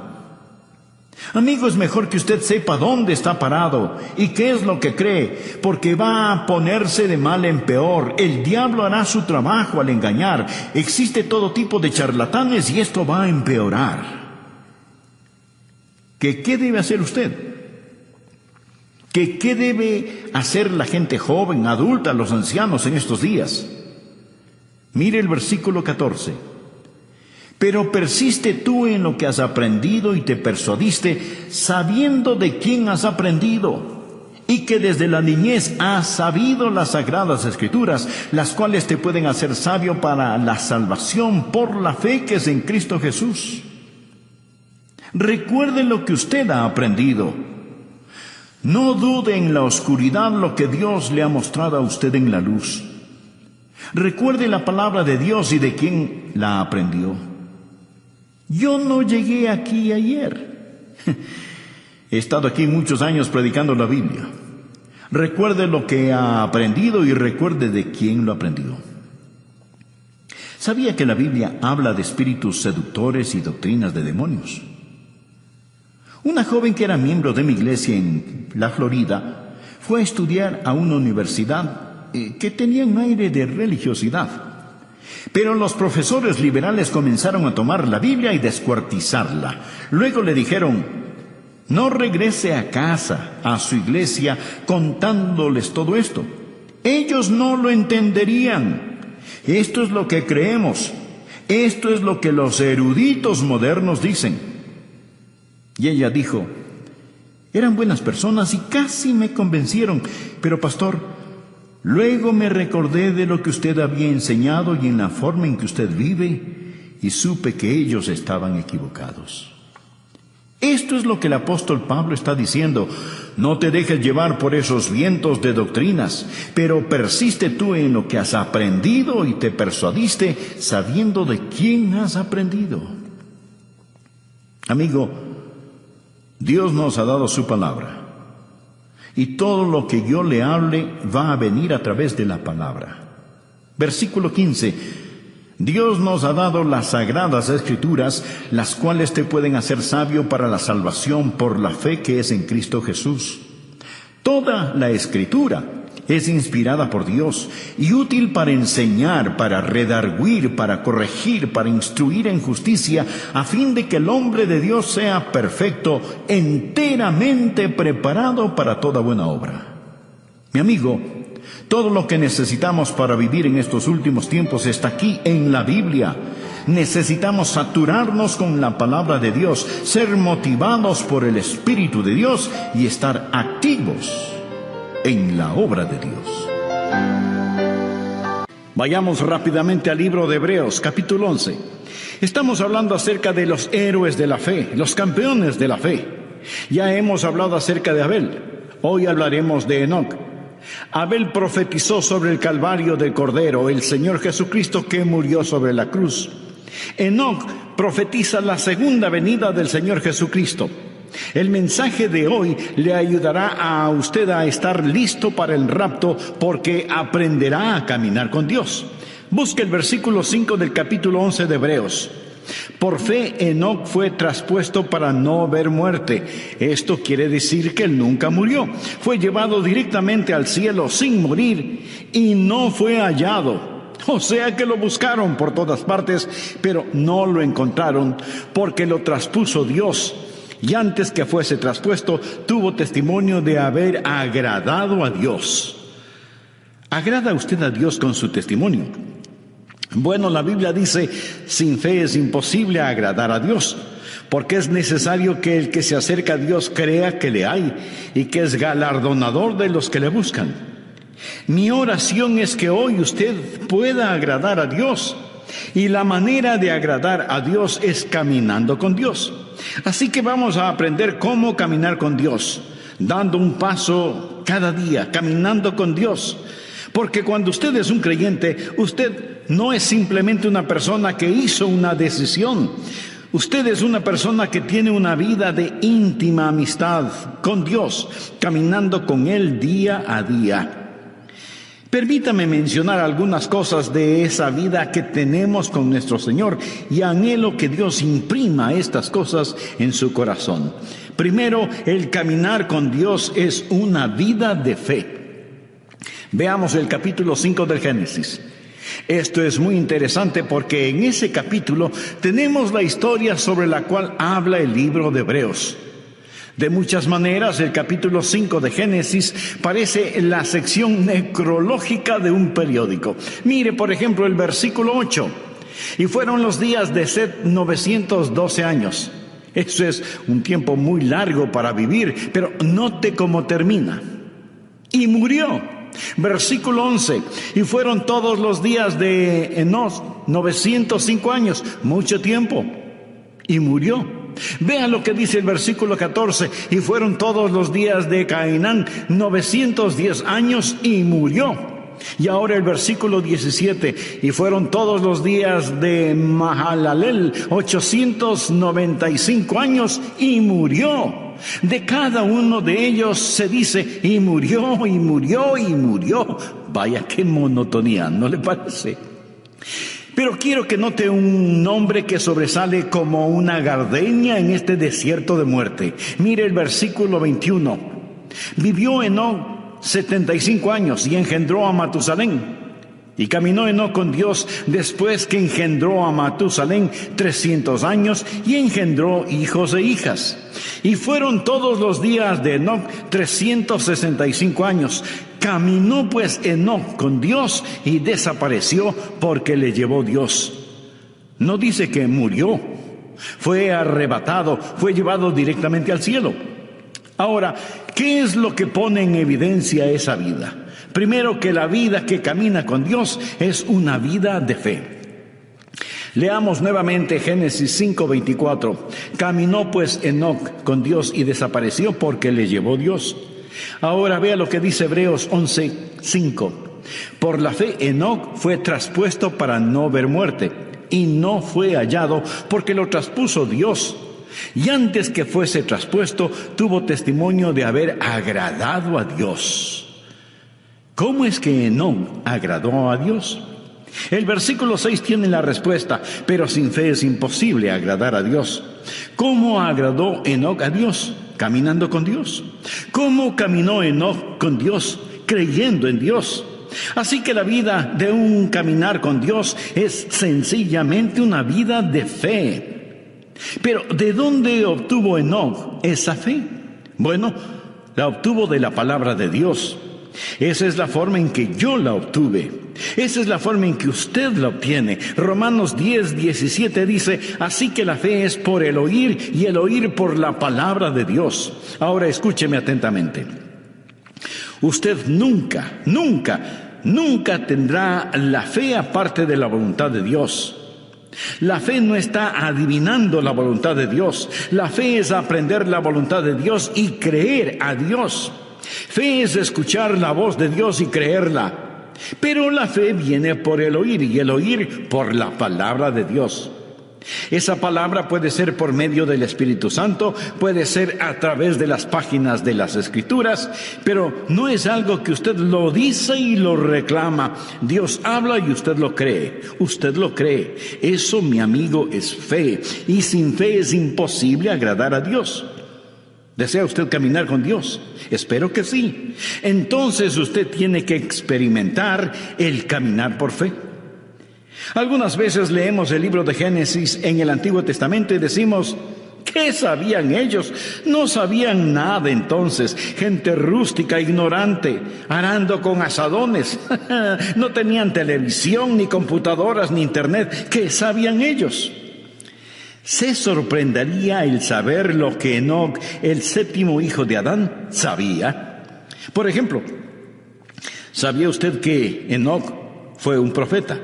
Amigo, es mejor que usted sepa dónde está parado y qué es lo que cree, porque va a ponerse de mal en peor. El diablo hará su trabajo al engañar. Existe todo tipo de charlatanes y esto va a empeorar. ¿Qué debe hacer usted? ¿Qué debe hacer la gente joven, adulta, los ancianos en estos días? Mire el versículo 14. Pero persiste tú en lo que has aprendido y te persuadiste, sabiendo de quién has aprendido, y que desde la niñez has sabido las sagradas Escrituras, las cuales te pueden hacer sabio para la salvación por la fe que es en Cristo Jesús. Recuerde lo que usted ha aprendido. No dude en la oscuridad lo que Dios le ha mostrado a usted en la luz. Recuerde la palabra de Dios y de quién la aprendió. Yo no llegué aquí ayer. He estado aquí muchos años predicando la Biblia. Recuerde lo que ha aprendido y recuerde de quién lo aprendió. ¿Sabía que la Biblia habla de espíritus seductores y doctrinas de demonios? Una joven que era miembro de mi iglesia en la Florida fue a estudiar a una universidad que tenía un aire de religiosidad. Pero los profesores liberales comenzaron a tomar la Biblia y descuartizarla. Luego le dijeron, no regrese a casa, a su iglesia, contándoles todo esto. Ellos no lo entenderían. Esto es lo que creemos. Esto es lo que los eruditos modernos dicen. Y ella dijo, eran buenas personas y casi me convencieron, Pero pastor, luego me recordé de lo que usted había enseñado y en la forma en que usted vive, y supe que ellos estaban equivocados. Esto es lo que el apóstol Pablo está diciendo. No te dejes llevar por esos vientos de doctrinas, pero persiste tú en lo que has aprendido y te persuadiste sabiendo de quién has aprendido. Amigo, Dios nos ha dado su palabra, y todo lo que yo le hable va a venir a través de la palabra. Versículo 15. Dios nos ha dado las sagradas escrituras, las cuales te pueden hacer sabio para la salvación por la fe que es en Cristo Jesús. Toda la escritura es inspirada por Dios y útil para enseñar, para redarguir, para corregir, para instruir en justicia, a fin de que el hombre de Dios sea perfecto, enteramente preparado para toda buena obra. Mi amigo, todo lo que necesitamos para vivir en estos últimos tiempos está aquí en la Biblia. Necesitamos saturarnos con la palabra de Dios, ser motivados por el Espíritu de Dios y estar activos en la obra de Dios. Vayamos rápidamente al libro de Hebreos, capítulo 11. Estamos hablando acerca de los héroes de la fe, los campeones de la fe. Ya hemos hablado acerca de Abel. Hoy hablaremos de Enoc. Abel profetizó sobre el Calvario del Cordero, el Señor Jesucristo que murió sobre la cruz. Enoc profetiza la segunda venida del Señor Jesucristo. El mensaje de hoy le ayudará a usted a estar listo para el rapto, porque aprenderá a caminar con Dios. Busque el versículo 5 del capítulo 11 de Hebreos. Por fe Enoc fue traspuesto para no ver muerte. Esto quiere decir que él nunca murió. Fue llevado directamente al cielo sin morir y no fue hallado. O sea que lo buscaron por todas partes, pero no lo encontraron, porque lo traspuso Dios. Y antes que fuese traspuesto, tuvo testimonio de haber agradado a Dios. ¿Agrada usted a Dios con su testimonio? Bueno, la Biblia dice, sin fe es imposible agradar a Dios, porque es necesario que el que se acerca a Dios crea que le hay y que es galardonador de los que le buscan. Mi oración es que hoy usted pueda agradar a Dios, y la manera de agradar a Dios es caminando con Dios. Así que vamos a aprender cómo caminar con Dios, dando un paso cada día, caminando con Dios. Porque cuando usted es un creyente, usted no es simplemente una persona que hizo una decisión. Usted es una persona que tiene una vida de íntima amistad con Dios, caminando con Él día a día. Permítame mencionar algunas cosas de esa vida que tenemos con nuestro Señor, y anhelo que Dios imprima estas cosas en su corazón. Primero, el caminar con Dios es una vida de fe. Veamos el capítulo 5 del Génesis. Esto es muy interesante porque en ese capítulo tenemos la historia sobre la cual habla el libro de Hebreos. De muchas maneras, el capítulo 5 de Génesis parece la sección necrológica de un periódico. Mire, por ejemplo, el versículo 8. Y fueron los días de Set 912 años. Eso es un tiempo muy largo para vivir, pero note cómo termina. Y murió. Versículo 11. Y fueron todos los días de Enoc 905 años, mucho tiempo. Y murió. Vean lo que dice el versículo 14. Y fueron todos los días de Cainán 910 años y murió. Y ahora el versículo 17. Y fueron todos los días de Mahalalel 895 años y murió. De cada uno de ellos se dice, y murió, y murió, y murió. Vaya qué monotonía, ¿no le parece? Pero quiero que note un nombre que sobresale como una gardenia en este desierto de muerte. Mire el versículo 21. Vivió Enoc 75 años y engendró a Matusalén. Y caminó Enoc con Dios después que engendró a Matusalén 300 años y engendró hijos e hijas. Y fueron todos los días de Enoc 365 años. Caminó pues Enoc con Dios y desapareció porque le llevó Dios. No dice que murió, fue arrebatado, fue llevado directamente al cielo. Ahora, ¿qué es lo que pone en evidencia esa vida? Primero, que la vida que camina con Dios es una vida de fe. Leamos nuevamente Génesis 5:24. Caminó pues Enoc con Dios y desapareció porque le llevó Dios. Ahora vea lo que dice Hebreos 11:5. Por la fe Enoc fue traspuesto para no ver muerte, y no fue hallado porque lo traspuso Dios. Y antes que fuese traspuesto, tuvo testimonio de haber agradado a Dios. ¿Cómo es que Enoc agradó a Dios? El versículo 6 tiene la respuesta, pero sin fe es imposible agradar a Dios. ¿Cómo agradó Enoc a Dios? Caminando con Dios. ¿Cómo caminó Enoc con Dios? Creyendo en Dios. Así que la vida de un caminar con Dios es sencillamente una vida de fe. Pero ¿de dónde obtuvo Enoc esa fe? Bueno, la obtuvo de la palabra de Dios. Esa es la forma en que yo la obtuve. Esa es la forma en que usted la obtiene. Romanos 10:17 dice: así que la fe es por el oír, y el oír por la palabra de Dios. Ahora escúcheme atentamente. Usted nunca tendrá la fe aparte de la voluntad de Dios. La fe no está adivinando la voluntad de Dios. La fe es aprender la voluntad de Dios y creer a Dios. Fe es escuchar la voz de Dios y creerla. Pero la fe viene por el oír, y el oír por la palabra de Dios. Esa palabra puede ser por medio del Espíritu Santo, puede ser a través de las páginas de las Escrituras, pero no es algo que usted lo dice y lo reclama. Dios habla y usted lo cree. Usted lo cree. Eso, mi amigo, es fe. Y sin fe es imposible agradar a Dios. ¿Desea usted caminar con Dios? Espero que sí. Entonces usted tiene que experimentar el caminar por fe. Algunas veces leemos el libro de Génesis en el Antiguo Testamento y decimos: ¿qué sabían ellos? No sabían nada entonces. Gente rústica, ignorante, arando con azadones. No tenían televisión, ni computadoras, ni internet. ¿Qué sabían ellos? Se sorprendería el saber lo que Enoc, el séptimo hijo de Adán, sabía. Por ejemplo, ¿sabía usted que Enoc fue un profeta?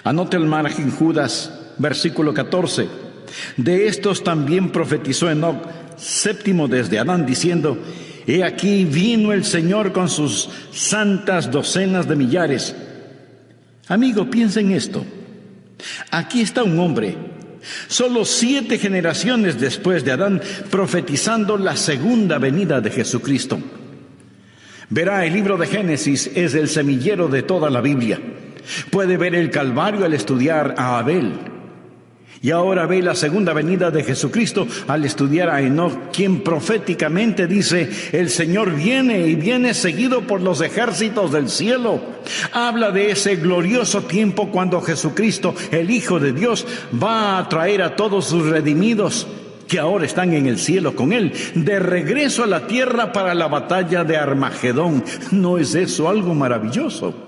Anote el margen Judas, versículo 14. De estos también profetizó Enoc, séptimo desde Adán, diciendo: he aquí vino el Señor con sus santas docenas de millares. Amigo, piensa en esto. Aquí está un hombre, solo 7 generaciones después de Adán, profetizando la segunda venida de Jesucristo. Verá, el libro de Génesis es el semillero de toda la Biblia. Puede ver el Calvario al estudiar a Abel. Y ahora ve la segunda venida de Jesucristo al estudiar a Enoc, quien proféticamente dice: el Señor viene, y viene seguido por los ejércitos del cielo. Habla de ese glorioso tiempo cuando Jesucristo, el Hijo de Dios, va a traer a todos sus redimidos, que ahora están en el cielo con Él, de regreso a la tierra para la batalla de Armagedón. ¿No es eso algo maravilloso?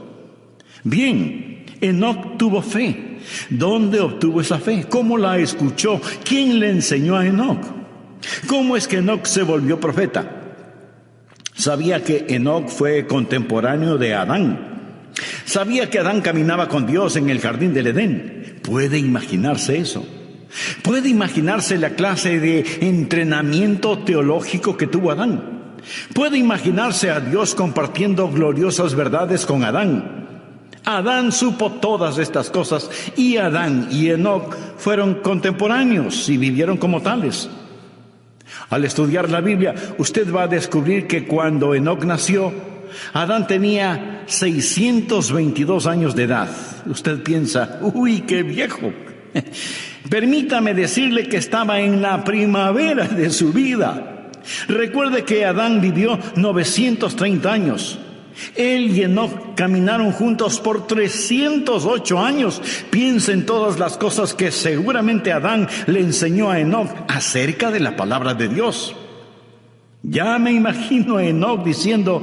Bien, Enoc tuvo fe. ¿Dónde obtuvo esa fe? ¿Cómo la escuchó? ¿Quién le enseñó a Enoc? ¿Cómo es que Enoc se volvió profeta? Sabía que Enoc fue contemporáneo de Adán. Sabía que Adán caminaba con Dios en el jardín del Edén. ¿Puede imaginarse eso? ¿Puede imaginarse la clase de entrenamiento teológico que tuvo Adán? ¿Puede imaginarse a Dios compartiendo gloriosas verdades con Adán? Adán supo todas estas cosas, y Adán y Enoc fueron contemporáneos y vivieron como tales. Al estudiar la Biblia, usted va a descubrir que cuando Enoc nació, Adán tenía 622 años de edad. Usted piensa: uy, qué viejo. Permítame decirle que estaba en la primavera de su vida. Recuerde que Adán vivió 930 años. Él y Enoc caminaron juntos por 308 años. Piensa en todas las cosas que seguramente Adán le enseñó a Enoc acerca de la palabra de Dios. Ya me imagino a Enoc diciendo: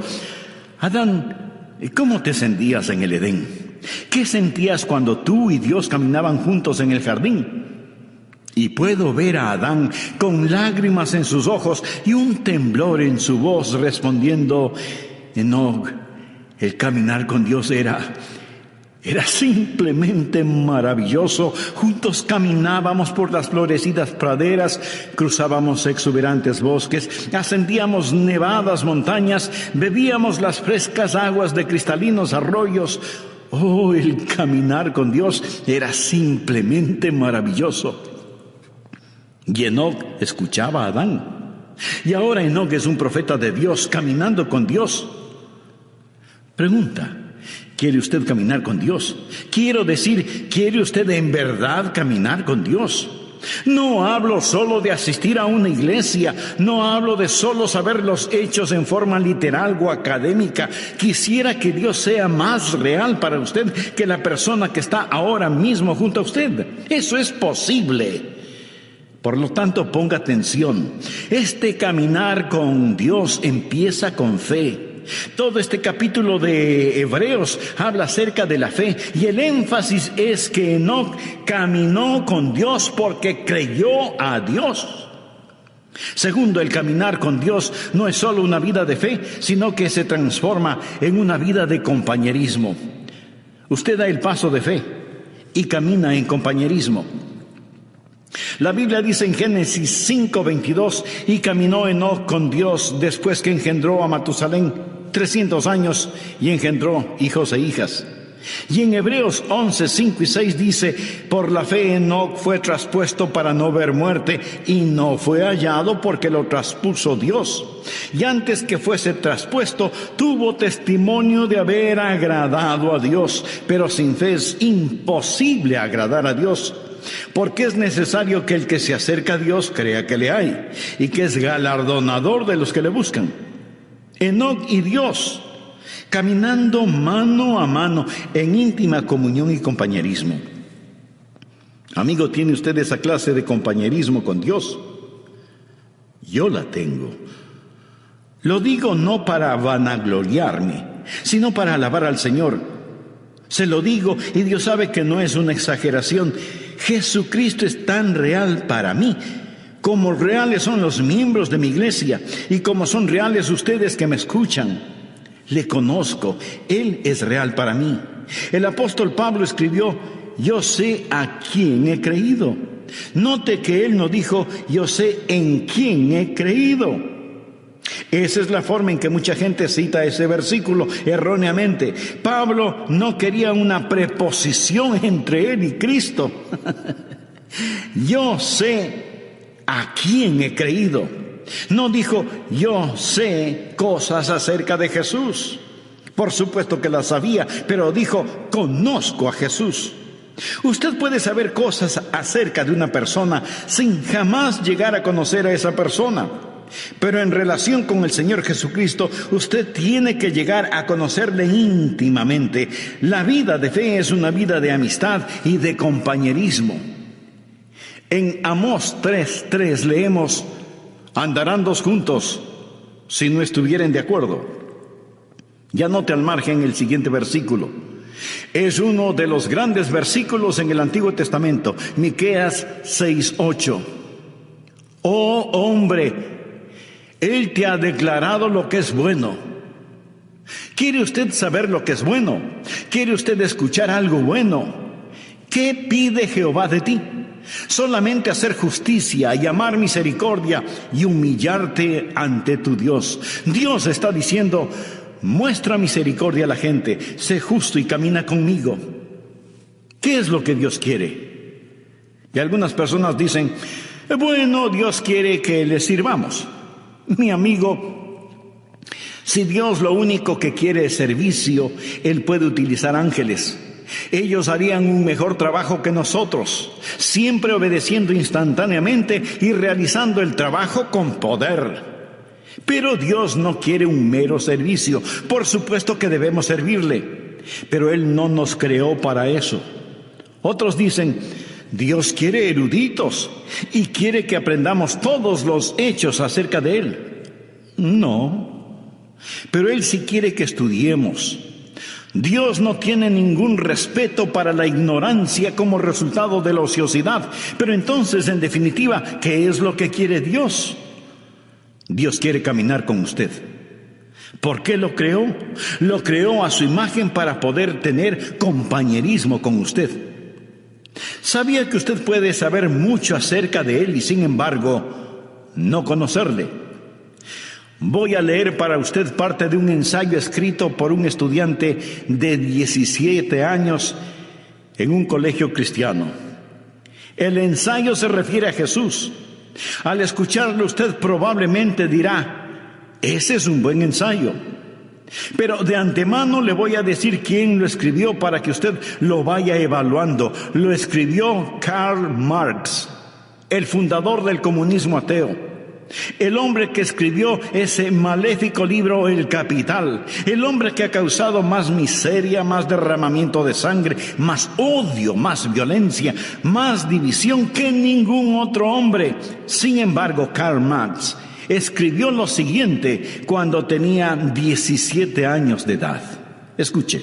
Adán, ¿cómo te sentías en el Edén? ¿Qué sentías cuando tú y Dios caminaban juntos en el jardín? Y puedo ver a Adán con lágrimas en sus ojos y un temblor en su voz respondiendo: Enoc, el caminar con Dios era simplemente maravilloso. Juntos caminábamos por las florecidas praderas, cruzábamos exuberantes bosques, ascendíamos nevadas montañas, bebíamos las frescas aguas de cristalinos arroyos. Oh, el caminar con Dios era simplemente maravilloso. Y Enoc escuchaba a Adán. Y ahora Enoc es un profeta de Dios, caminando con Dios. Pregunta: ¿quiere usted caminar con Dios? Quiero decir, ¿quiere usted en verdad caminar con Dios? No hablo solo de asistir a una iglesia, no hablo de solo saber los hechos en forma literal o académica. Quisiera que Dios sea más real para usted que la persona que está ahora mismo junto a usted. Eso es posible. Por lo tanto, ponga atención. Este caminar con Dios empieza con fe. Todo este capítulo de Hebreos habla acerca de la fe, y el énfasis es que Enoc caminó con Dios porque creyó a Dios. Segundo, el caminar con Dios no es solo una vida de fe, sino que se transforma en una vida de compañerismo. Usted da el paso de fe y camina en compañerismo. La Biblia dice en Génesis 5:22: y caminó Enoc con Dios después que engendró a Matusalén 300 años y engendró hijos e hijas. Y en Hebreos 11:5 y 6 dice: por la fe Enoc fue traspuesto para no ver muerte, y no fue hallado porque lo traspuso Dios. Y antes que fuese traspuesto, tuvo testimonio de haber agradado a Dios. Pero sin fe es imposible agradar a Dios, porque es necesario que el que se acerca a Dios crea que le hay, y que es galardonador de los que le buscan. Enoc y Dios, caminando mano a mano en íntima comunión y compañerismo. Amigo, ¿tiene usted esa clase de compañerismo con Dios? Yo la tengo. Lo digo no para vanagloriarme, sino para alabar al Señor. Se lo digo, y Dios sabe que no es una exageración. Jesucristo es tan real para mí como reales son los miembros de mi iglesia y como son reales ustedes que me escuchan. Le conozco, Él es real para mí. El apóstol Pablo escribió: yo sé a quién he creído. Note que él no dijo: yo sé en quién he creído. Esa es la forma en que mucha gente cita ese versículo erróneamente. Pablo no quería una preposición entre él y Cristo. Yo sé a quién he creído. No dijo: yo sé cosas acerca de Jesús. Por supuesto que las sabía, pero dijo: conozco a Jesús. Usted puede saber cosas acerca de una persona sin jamás llegar a conocer a esa persona. Pero en relación con el Señor Jesucristo, usted tiene que llegar a conocerle íntimamente. La vida de fe es una vida de amistad y de compañerismo. En Amós 3:3 leemos: andarán dos juntos si no estuvieren de acuerdo. Ya note al margen el siguiente versículo. Es uno de los grandes versículos en el Antiguo Testamento, Miqueas 6:8. Oh hombre, Él te ha declarado lo que es bueno. ¿Quiere usted saber lo que es bueno? ¿Quiere usted escuchar algo bueno? ¿Qué pide Jehová de ti? Solamente hacer justicia y amar misericordia y humillarte ante tu Dios. Dios está diciendo: muestra misericordia a la gente, sé justo y camina conmigo. ¿Qué es lo que Dios quiere? Y algunas personas dicen: bueno, Dios quiere que le sirvamos. Mi amigo, si Dios lo único que quiere es servicio, Él puede utilizar ángeles. Ellos harían un mejor trabajo que nosotros, siempre obedeciendo instantáneamente y realizando el trabajo con poder. Pero Dios no quiere un mero servicio. Por supuesto que debemos servirle, pero Él no nos creó para eso. Otros dicen: Dios quiere eruditos y quiere que aprendamos todos los hechos acerca de Él. No, pero Él sí quiere que estudiemos. Dios no tiene ningún respeto para la ignorancia como resultado de la ociosidad. Pero entonces, en definitiva, ¿qué es lo que quiere Dios? Dios quiere caminar con usted. ¿Por qué lo creó? Lo creó a su imagen para poder tener compañerismo con usted. ¿Sabía que usted puede saber mucho acerca de Él y sin embargo no conocerle? Voy a leer para usted parte de un ensayo escrito por un estudiante de 17 años en un colegio cristiano. El ensayo se refiere a Jesús. Al escucharlo usted probablemente dirá: ese es un buen ensayo. Pero de antemano le voy a decir quién lo escribió para que usted lo vaya evaluando. Lo escribió Karl Marx, el fundador del comunismo ateo. El hombre que escribió ese maléfico libro El Capital. El hombre que ha causado más miseria, más derramamiento de sangre, más odio, más violencia, más división que ningún otro hombre. Sin embargo, Karl Marx escribió lo siguiente cuando tenía 17 años de edad. Escuche.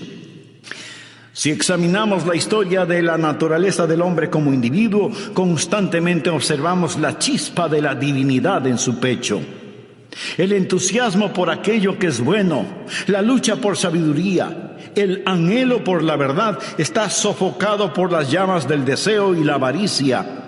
Si examinamos la historia de la naturaleza del hombre como individuo, constantemente observamos la chispa de la divinidad en su pecho. El entusiasmo por aquello que es bueno, la lucha por sabiduría, el anhelo por la verdad está sofocado por las llamas del deseo y la avaricia.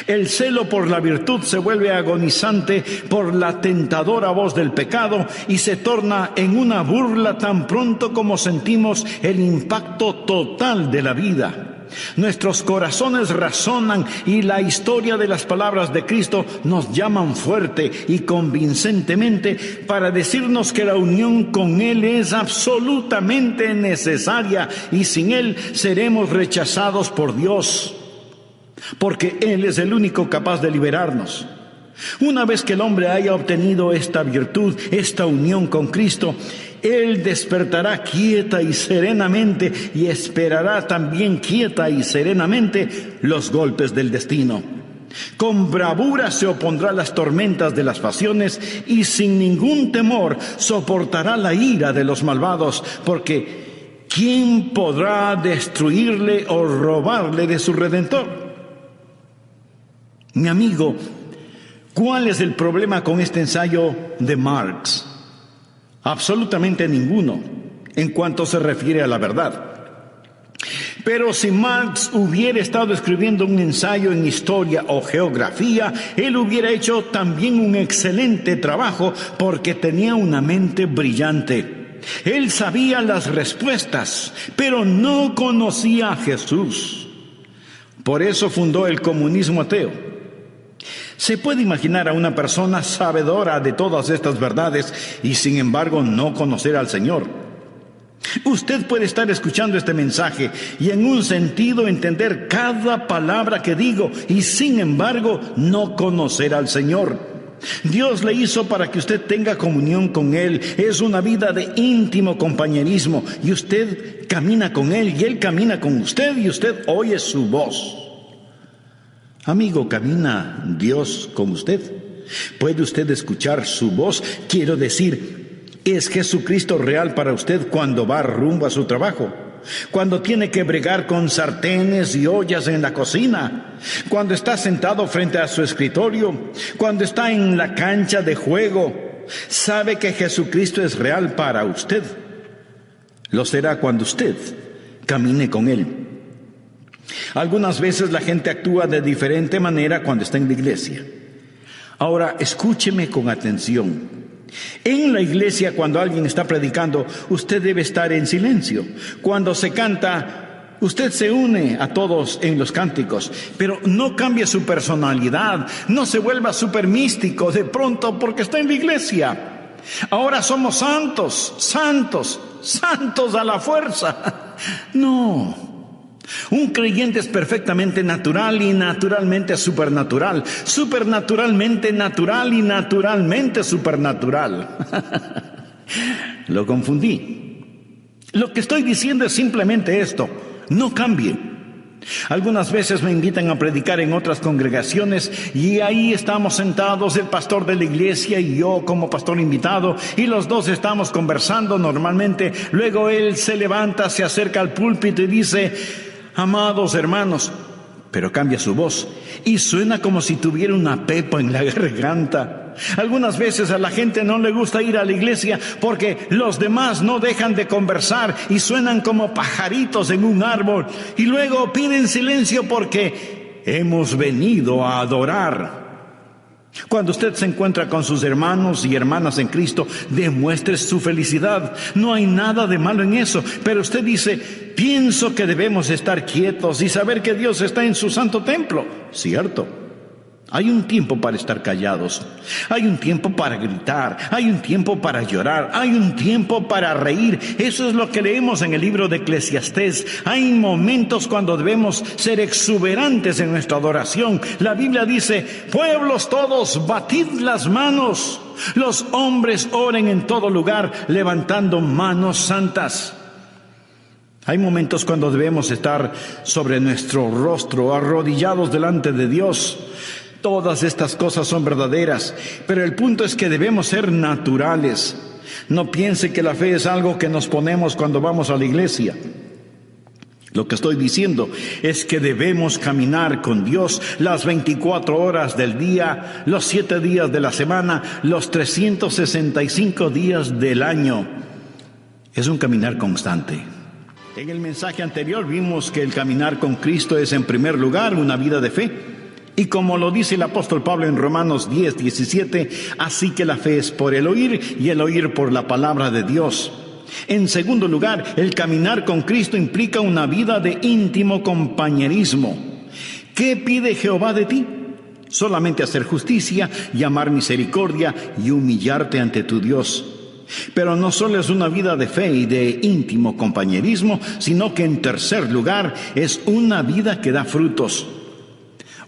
El celo por la virtud se vuelve agonizante por la tentadora voz del pecado y se torna en una burla tan pronto como sentimos el impacto total de la vida. Nuestros corazones razonan y la historia de las palabras de Cristo nos llaman fuerte y convincentemente para decirnos que la unión con Él es absolutamente necesaria y sin Él seremos rechazados por Dios. Porque Él es el único capaz de liberarnos. Una vez que el hombre haya obtenido esta virtud, esta unión con Cristo, Él despertará quieta y serenamente y esperará también quieta y serenamente los golpes del destino. Con bravura se opondrá a las tormentas de las pasiones y sin ningún temor soportará la ira de los malvados, porque ¿quién podrá destruirle o robarle de su Redentor? Mi amigo, ¿cuál es el problema con este ensayo de Marx? Absolutamente ninguno, en cuanto se refiere a la verdad. Pero si Marx hubiera estado escribiendo un ensayo en historia o geografía, él hubiera hecho también un excelente trabajo porque tenía una mente brillante. Él sabía las respuestas, pero no conocía a Jesús. Por eso fundó el comunismo ateo. Se puede imaginar a una persona sabedora de todas estas verdades y sin embargo no conocer al Señor. Usted puede estar escuchando este mensaje y en un sentido entender cada palabra que digo y sin embargo no conocer al Señor. Dios le hizo para que usted tenga comunión con Él. Es una vida de íntimo compañerismo y usted camina con Él y Él camina con usted y usted oye su voz. Amigo, ¿camina Dios con usted? ¿Puede usted escuchar su voz? Quiero decir, ¿es Jesucristo real para usted cuando va rumbo a su trabajo? Cuando tiene que bregar con sartenes y ollas en la cocina, cuando está sentado frente a su escritorio, cuando está en la cancha de juego, ¿sabe que Jesucristo es real para usted? Lo será cuando usted camine con Él. Algunas veces la gente actúa de diferente manera cuando está en la iglesia. Ahora, escúcheme con atención. En la iglesia, cuando alguien está predicando, usted debe estar en silencio. Cuando se canta, usted se une a todos en los cánticos, pero no cambie su personalidad, no se vuelva súper místico de pronto porque está en la iglesia. Ahora somos santos, santos, santos a la fuerza. No. Un creyente es perfectamente natural y naturalmente supernatural, supernaturalmente natural y naturalmente supernatural. Lo confundí. Lo que estoy diciendo es simplemente esto: no cambie. Algunas veces me invitan a predicar en otras congregaciones y ahí estamos sentados, el pastor de la iglesia y yo como pastor invitado, y los dos estamos conversando normalmente. Luego él se levanta, se acerca al púlpito y dice: amados hermanos, pero cambia su voz y suena como si tuviera una pepa en la garganta. Algunas veces a la gente no le gusta ir a la iglesia porque los demás no dejan de conversar y suenan como pajaritos en un árbol, y luego piden silencio porque hemos venido a adorar. Cuando usted se encuentra con sus hermanos y hermanas en Cristo, demuestre su felicidad. No hay nada de malo en eso. Pero usted dice: pienso que debemos estar quietos y saber que Dios está en su santo templo. Cierto. Hay un tiempo para estar callados. Hay un tiempo para gritar. Hay un tiempo para llorar. Hay un tiempo para reír. Eso es lo que leemos en el libro de Eclesiastés. Hay momentos cuando debemos ser exuberantes en nuestra adoración. La Biblia dice: pueblos todos, batid las manos. Los hombres oren en todo lugar, levantando manos santas. Hay momentos cuando debemos estar sobre nuestro rostro, arrodillados delante de Dios. Todas estas cosas son verdaderas, pero el punto es que debemos ser naturales. No piense que la fe es algo que nos ponemos cuando vamos a la iglesia. Lo que estoy diciendo es que debemos caminar con Dios las 24 horas del día, los 7 días de la semana, los 365 días del año. Es un caminar constante. En el mensaje anterior vimos que el caminar con Cristo es en primer lugar una vida de fe. Y como lo dice el apóstol Pablo en Romanos 10:17, así que la fe es por el oír y el oír por la palabra de Dios. En segundo lugar, el caminar con Cristo implica una vida de íntimo compañerismo. ¿Qué pide Jehová de ti? Solamente hacer justicia y amar misericordia y humillarte ante tu Dios. Pero no solo es una vida de fe y de íntimo compañerismo, sino que en tercer lugar es una vida que da frutos.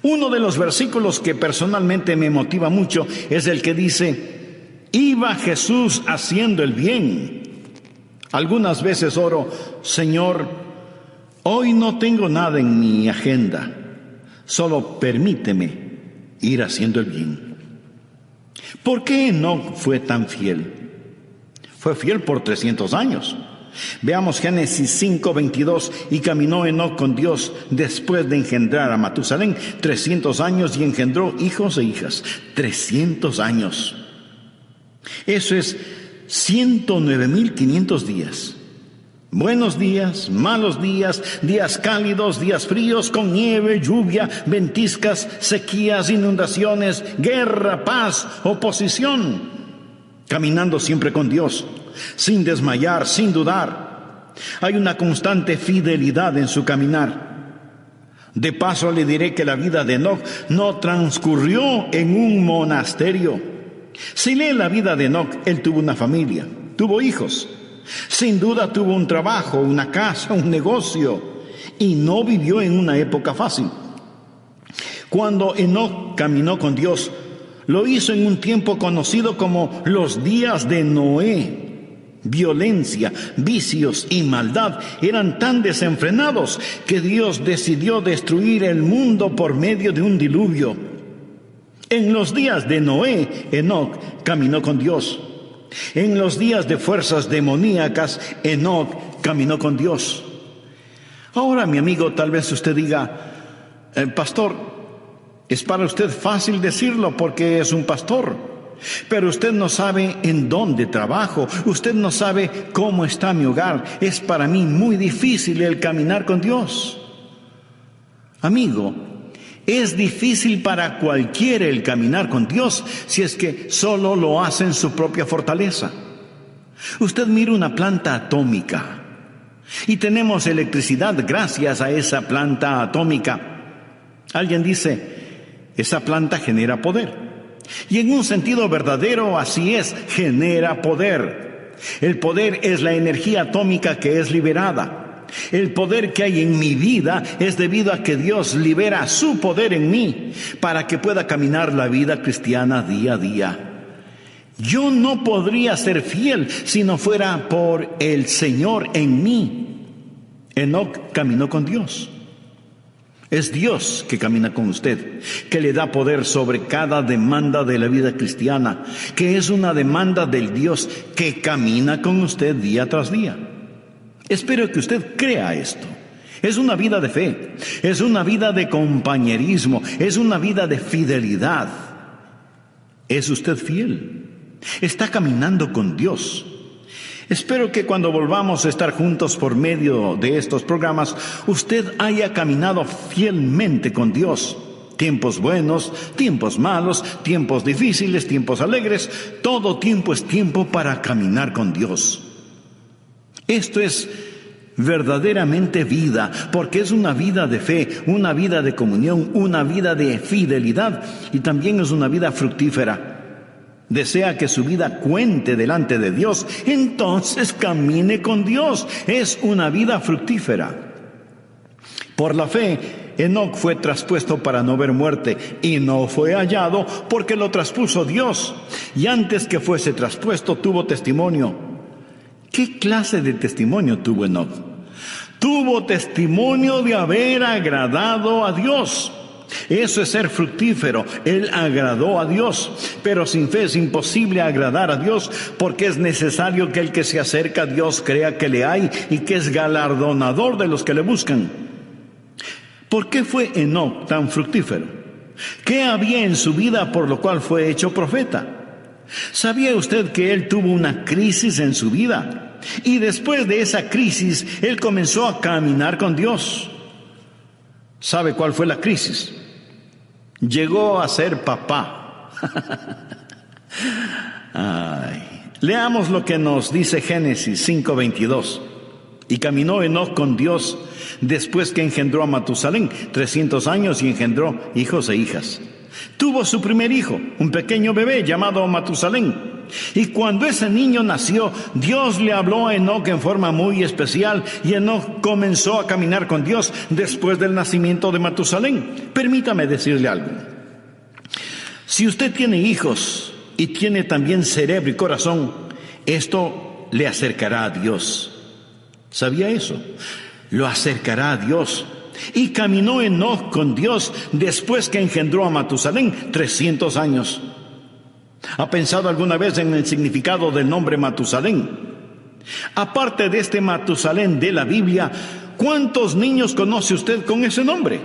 Uno de los versículos que personalmente me motiva mucho es el que dice: iba Jesús haciendo el bien. Algunas veces oro: Señor, hoy no tengo nada en mi agenda, solo permíteme ir haciendo el bien. ¿Por qué Enoc fue tan fiel? Fue fiel por 300 años. Veamos Génesis 5:22. Y caminó Enoc con Dios después de engendrar a Matusalén 300 años y engendró hijos e hijas. 300 años. Eso es 109.500 días. Buenos días, malos días, días cálidos, días fríos, con nieve, lluvia, ventiscas, sequías, inundaciones, guerra, paz, oposición. Caminando siempre con Dios, sin desmayar, sin dudar. Hay una constante fidelidad en su caminar. De paso le diré que la vida de Enoc no transcurrió en un monasterio. Si lee la vida de Enoc, él tuvo una familia, tuvo hijos. Sin duda tuvo un trabajo, una casa, un negocio, y no vivió en una época fácil. Cuando Enoc caminó con Dios, lo hizo en un tiempo conocido como los días de Noé. Violencia, vicios y maldad eran tan desenfrenados que Dios decidió destruir el mundo por medio de un diluvio. En los días de Noé, Enoc caminó con Dios. En los días de fuerzas demoníacas, Enoc caminó con Dios. Ahora, mi amigo, tal vez usted diga: pastor, es para usted fácil decirlo porque es un pastor, pero usted no sabe en dónde trabajo, usted no sabe cómo está mi hogar. Es para mí muy difícil el caminar con Dios. Amigo, es difícil para cualquiera el caminar con Dios si es que solo lo hace en su propia fortaleza. Usted mira una planta atómica y tenemos electricidad gracias a esa planta atómica. Alguien dice: esa planta genera poder. Y en un sentido verdadero así es, genera poder. El poder es la energía atómica que es liberada. El poder que hay en mi vida es debido a que Dios libera su poder en mí para que pueda caminar la vida cristiana día a día. Yo no podría ser fiel si no fuera por el Señor en mí. Enoc caminó con Dios. Es Dios que camina con usted, que le da poder sobre cada demanda de la vida cristiana, que es una demanda del Dios que camina con usted día tras día. Espero que usted crea esto. Es una vida de fe, es una vida de compañerismo, es una vida de fidelidad. ¿Es usted fiel? ¿Está caminando con Dios? Espero que cuando volvamos a estar juntos por medio de estos programas, usted haya caminado fielmente con Dios. Tiempos buenos, tiempos malos, tiempos difíciles, tiempos alegres, todo tiempo es tiempo para caminar con Dios. Esto es verdaderamente vida, porque es una vida de fe, una vida de comunión, una vida de fidelidad y también es una vida fructífera. Desea que su vida cuente delante de Dios, entonces camine con Dios. Es una vida fructífera. Por la fe, Enoc fue traspuesto para no ver muerte y no fue hallado porque lo traspuso Dios. Y antes que fuese traspuesto tuvo testimonio. ¿Qué clase de testimonio tuvo Enoc? Tuvo testimonio de haber agradado a Dios. Eso es ser fructífero. Él agradó a Dios, pero sin fe es imposible agradar a Dios, porque es necesario que el que se acerca a Dios crea que le hay y que es galardonador de los que le buscan. ¿Por qué fue Enoc tan fructífero? ¿Qué había en su vida por lo cual fue hecho profeta? ¿Sabía usted que él tuvo una crisis en su vida? Y después de esa crisis, él comenzó a caminar con Dios. ¿Sabe cuál fue la crisis? Llegó a ser papá. Leamos lo que nos dice Génesis 5:22. Y caminó Enoc con Dios después que engendró a Matusalén 300 años y engendró hijos e hijas. Tuvo su primer hijo, un pequeño bebé llamado Matusalén. Y cuando ese niño nació, Dios le habló a Enoc en forma muy especial y Enoc comenzó a caminar con Dios después del nacimiento de Matusalén. Permítame decirle algo. Si usted tiene hijos y tiene también cerebro y corazón, esto le acercará a Dios. ¿Sabía eso? Lo acercará a Dios. Y caminó Enoc con Dios después que engendró a Matusalén 300 años. ¿Ha pensado alguna vez en el significado del nombre Matusalén? Aparte de este Matusalén de la Biblia, ¿cuántos niños conoce usted con ese nombre?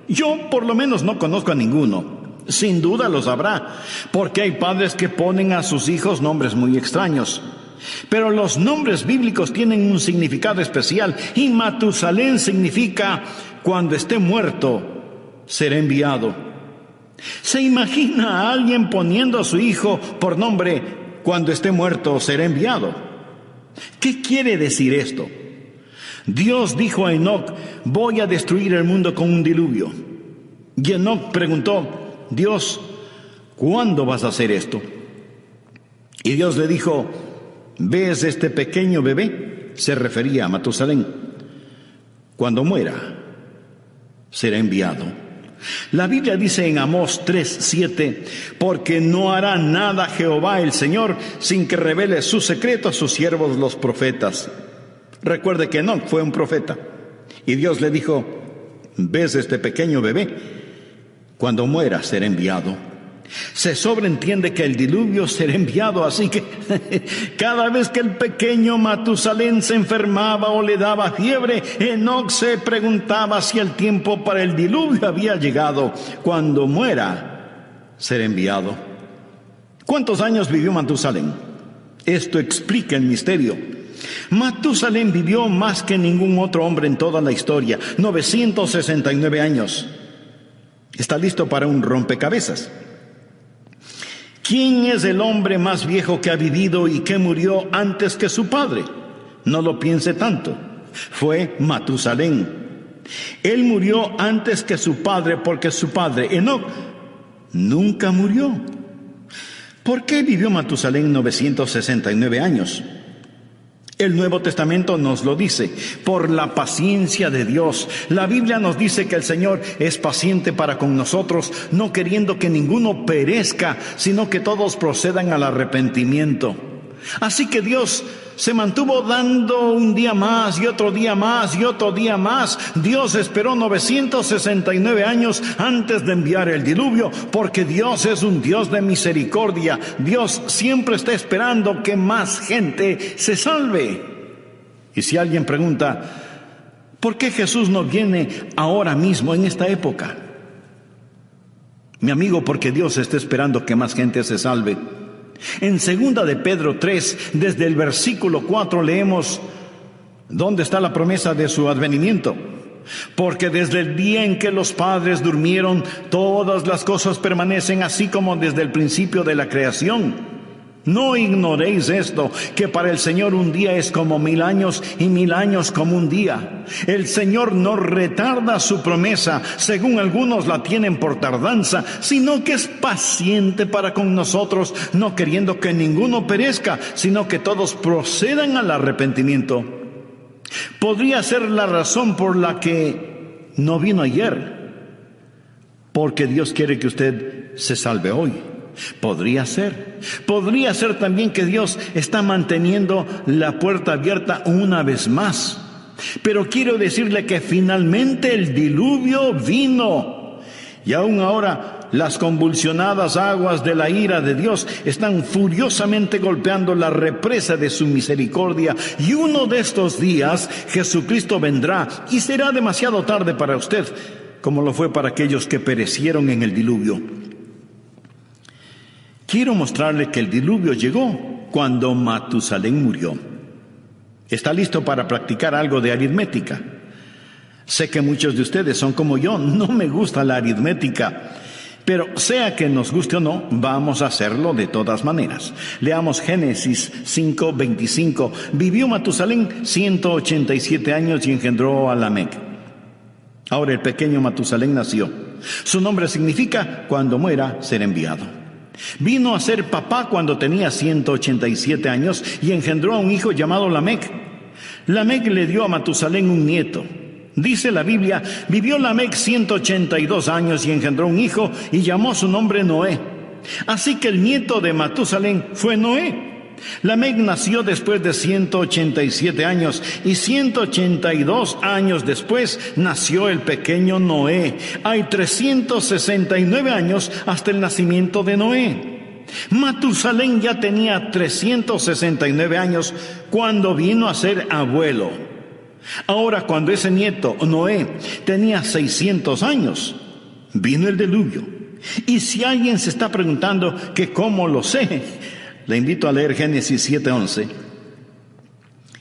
Yo por lo menos no conozco a ninguno. Sin duda los habrá, porque hay padres que ponen a sus hijos nombres muy extraños. Pero los nombres bíblicos tienen un significado especial y Matusalén significa cuando esté muerto, será enviado. ¿Se imagina a alguien poniendo a su hijo por nombre cuando esté muerto, será enviado? ¿Qué quiere decir esto? Dios dijo a Enoc, voy a destruir el mundo con un diluvio. Y Enoc preguntó, Dios, ¿cuándo vas a hacer esto? Y Dios le dijo, ¿ves este pequeño bebé? Se refería a Matusalén. Cuando muera, será enviado. La Biblia dice en Amós 3:7, porque no hará nada Jehová el Señor sin que revele su secreto a sus siervos los profetas. Recuerde que Enoc fue un profeta. Y Dios le dijo, ¿ves este pequeño bebé? Cuando muera será enviado. Se sobreentiende que el diluvio será enviado, así que cada vez que el pequeño Matusalén se enfermaba o le daba fiebre, Enoc se preguntaba si el tiempo para el diluvio había llegado. Cuando muera, será enviado. ¿Cuántos años vivió Matusalén? Esto explica el misterio. Matusalén vivió más que ningún otro hombre en toda la historia, 969 años. ¿Está listo para un rompecabezas? ¿Quién es el hombre más viejo que ha vivido y que murió antes que su padre? No lo piense tanto. Fue Matusalén. Él murió antes que su padre porque su padre, Enoc, nunca murió. ¿Por qué vivió Matusalén 969 años? El Nuevo Testamento nos lo dice, por la paciencia de Dios. La Biblia nos dice que el Señor es paciente para con nosotros, no queriendo que ninguno perezca, sino que todos procedan al arrepentimiento. Así que Dios se mantuvo dando un día más y otro día más y otro día más. Dios esperó 969 años antes de enviar el diluvio, porque Dios es un Dios de misericordia. Dios siempre está esperando que más gente se salve. Y si alguien pregunta, ¿por qué Jesús no viene ahora mismo en esta época? Mi amigo, porque Dios está esperando que más gente se salve. En 2 de Pedro 3, desde el versículo 4 leemos, ¿dónde está la promesa de su advenimiento? Porque desde el día en que los padres durmieron, todas las cosas permanecen así como desde el principio de la creación. No ignoréis esto, que para el Señor un día es como 1000 años y 1000 años como un día. El Señor no retarda su promesa, según algunos la tienen por tardanza, sino que es paciente para con nosotros, no queriendo que ninguno perezca, sino que todos procedan al arrepentimiento. Podría ser la razón por la que no vino ayer, porque Dios quiere que usted se salve hoy. Podría ser también que Dios está manteniendo la puerta abierta una vez más. Pero quiero decirle que finalmente el diluvio vino. Y aún ahora las convulsionadas aguas de la ira de Dios están furiosamente golpeando la represa de su misericordia. Y uno de estos días Jesucristo vendrá y será demasiado tarde para usted, como lo fue para aquellos que perecieron en el diluvio. Quiero mostrarle que el diluvio llegó cuando Matusalén murió. ¿Está listo para practicar algo de aritmética? Sé que muchos de ustedes son como yo, no me gusta la aritmética, pero sea que nos guste o no, vamos a hacerlo de todas maneras. Leamos Génesis 5:25. Vivió Matusalén 187 años y engendró a Lamec. Ahora el pequeño Matusalén nació. Su nombre significa cuando muera ser enviado. Vino a ser papá cuando tenía 187 años y engendró a un hijo llamado Lamec. Lamec le dio a Matusalén un nieto. Dice la Biblia, vivió Lamec 182 años y engendró un hijo y llamó su nombre Noé. Así que el nieto de Matusalén fue Noé. Lamec nació después de 187 años y 182 años después nació el pequeño Noé. Hay 369 años hasta el nacimiento de Noé. Matusalén ya tenía 369 años cuando vino a ser abuelo. Ahora, cuando ese nieto, Noé, tenía 600 años, vino el diluvio. Y si alguien se está preguntando que cómo lo sé, le invito a leer Génesis 7:11.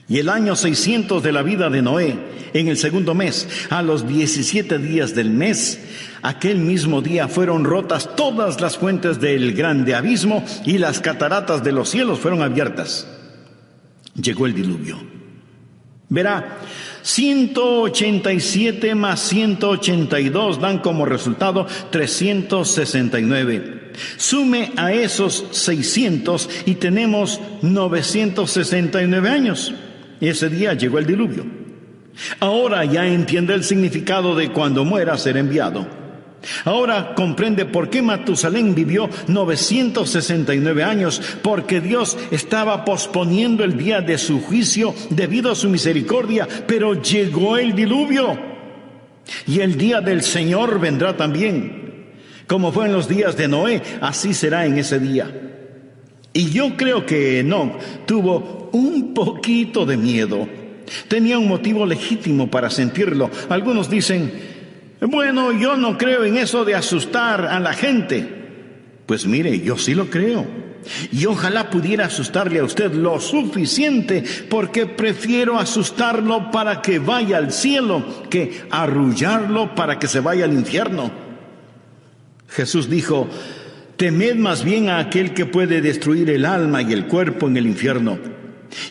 Y el año 600 de la vida de Noé, en el segundo mes, a los 17 días del mes, aquel mismo día fueron rotas todas las fuentes del grande abismo y las cataratas de los cielos fueron abiertas. Llegó el diluvio. Verá, 187 más 182 dan como resultado 369. Sume a esos 600 y tenemos 969 años. Ese día llegó el diluvio. Ahora ya entiende el significado de cuando muera ser enviado. Ahora comprende por qué Matusalén vivió 969 años, porque Dios estaba posponiendo el día de su juicio debido a su misericordia, pero llegó el diluvio. Y el día del Señor vendrá también. Como fue en los días de Noé, así será en ese día. Y yo creo que Enoc tuvo un poquito de miedo. Tenía un motivo legítimo para sentirlo. Algunos dicen, bueno, yo no creo en eso de asustar a la gente. Pues mire, yo sí lo creo. Y ojalá pudiera asustarle a usted lo suficiente, porque prefiero asustarlo para que vaya al cielo que arrullarlo para que se vaya al infierno. Jesús dijo, temed más bien a aquel que puede destruir el alma y el cuerpo en el infierno.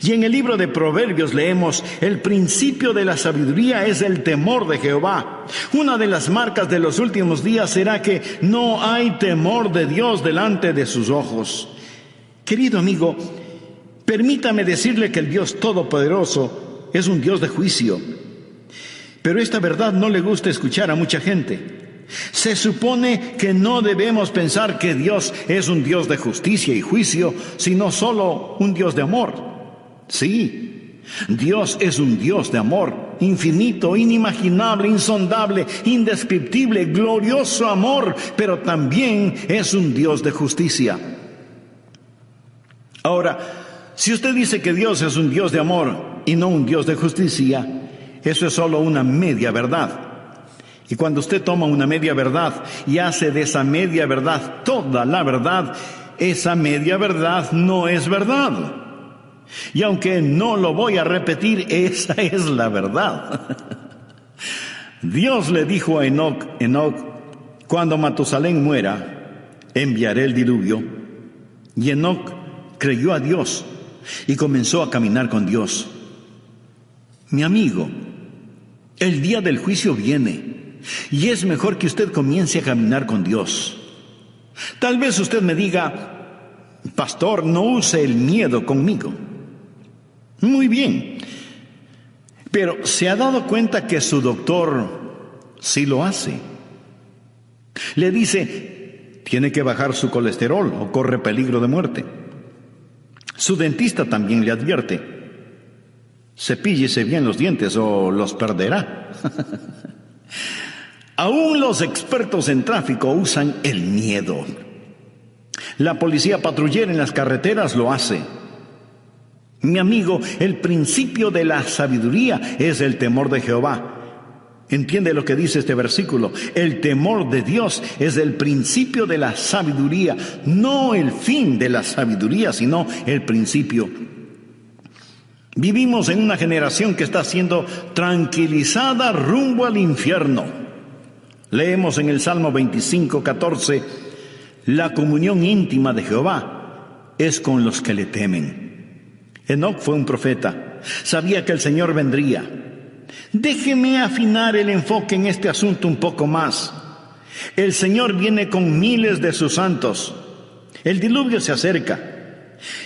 Y en el libro de Proverbios leemos, el principio de la sabiduría es el temor de Jehová. Una de las marcas de los últimos días será que no hay temor de Dios delante de sus ojos. Querido amigo, permítame decirle que el Dios Todopoderoso es un Dios de juicio. Pero esta verdad no le gusta escuchar a mucha gente. Se supone que no debemos pensar que Dios es un Dios de justicia y juicio, sino solo un Dios de amor. Sí, Dios es un Dios de amor, infinito, inimaginable, insondable, indescriptible, glorioso amor, pero también es un Dios de justicia. Ahora, si usted dice que Dios es un Dios de amor y no un Dios de justicia, eso es solo una media verdad. Y cuando usted toma una media verdad y hace de esa media verdad toda la verdad, esa media verdad no es verdad. Y aunque no lo voy a repetir, esa es la verdad. Dios le dijo a Enoc: cuando Matusalén muera, enviaré el diluvio. Y Enoc creyó a Dios y comenzó a caminar con Dios. Mi amigo, el día del juicio viene y es mejor que usted comience a caminar con Dios. Tal vez usted me diga: pastor, no use el miedo conmigo. Muy bien, pero ¿se ha dado cuenta que su doctor sí lo hace? Le dice: tiene que bajar su colesterol o corre peligro de muerte. Su dentista también le advierte: cepíllese bien los dientes o los perderá. Aún los expertos en tráfico usan el miedo. La policía patrullera en las carreteras lo hace. Mi amigo, el principio de la sabiduría es el temor de Jehová. ¿Entiende lo que dice este versículo? El temor de Dios es el principio de la sabiduría, no el fin de la sabiduría, sino el principio. Vivimos en una generación que está siendo tranquilizada rumbo al infierno. Leemos en el Salmo 25:14: la comunión íntima de Jehová es con los que le temen. Enoc fue un profeta, sabía que el Señor vendría. Déjeme afinar el enfoque en este asunto un poco más. El Señor viene con miles de sus santos. El diluvio se acerca.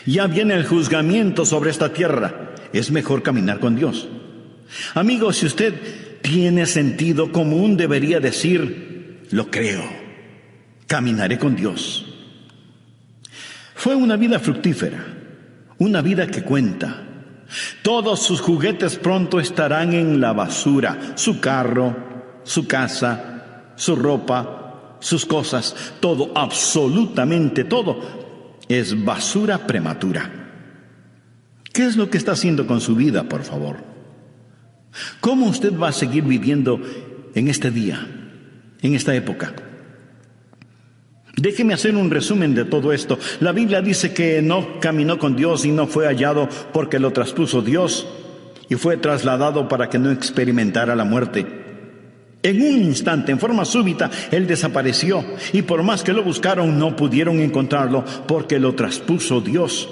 Ya viene el juzgamiento sobre esta tierra. Es mejor caminar con Dios. Amigo, si usted tiene sentido común, debería decir: lo creo, caminaré con Dios. Fue una vida fructífera, una vida que cuenta. Todos sus juguetes pronto estarán en la basura: su carro, su casa, su ropa, sus cosas, todo, absolutamente todo, es basura prematura. ¿Qué es lo que está haciendo con su vida, por favor? ¿Cómo usted va a seguir viviendo en este día, en esta época? Déjeme hacer un resumen de todo esto. La Biblia dice que Enoc caminó con Dios y no fue hallado porque lo traspuso Dios, y fue trasladado para que no experimentara la muerte. En un instante, en forma súbita, él desapareció, y por más que lo buscaron, no pudieron encontrarlo porque lo traspuso Dios.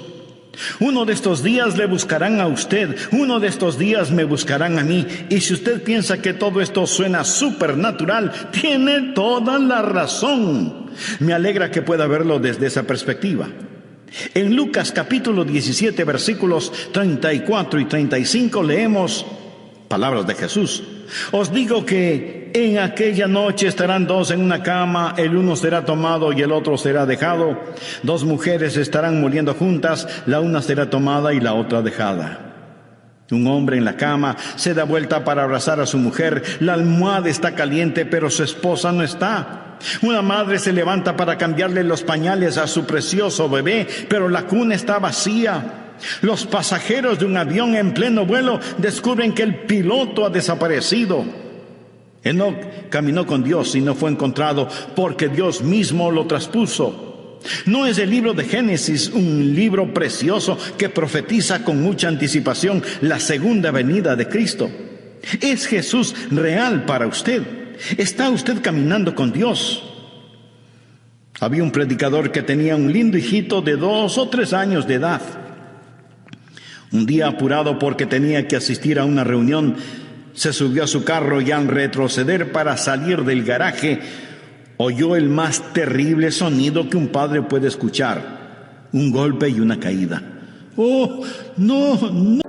Uno de estos días le buscarán a usted, uno de estos días me buscarán a mí, y si usted piensa que todo esto suena supernatural, tiene toda la razón. Me alegra que pueda verlo desde esa perspectiva. En Lucas capítulo 17, versículos 34 y 35 leemos palabras de Jesús: os digo que en aquella noche estarán dos en una cama, el uno será tomado y el otro será dejado. Dos mujeres estarán muriendo juntas, la una será tomada y la otra dejada. Un hombre en la cama se da vuelta para abrazar a su mujer. La almohada está caliente, pero su esposa no está. Una madre se levanta para cambiarle los pañales a su precioso bebé, pero la cuna está vacía. Los pasajeros de un avión en pleno vuelo descubren que el piloto ha desaparecido. Enoc caminó con Dios y no fue encontrado porque Dios mismo lo traspuso. ¿No es el libro de Génesis un libro precioso que profetiza con mucha anticipación la segunda venida de Cristo? ¿Es Jesús real para usted? ¿Está usted caminando con Dios? Había un predicador que tenía un lindo hijito de 2 o 3 años de edad. Un día, apurado porque tenía que asistir a una reunión, se subió a su carro y al retroceder para salir del garaje, oyó el más terrible sonido que un padre puede escuchar: un golpe y una caída. ¡Oh, no!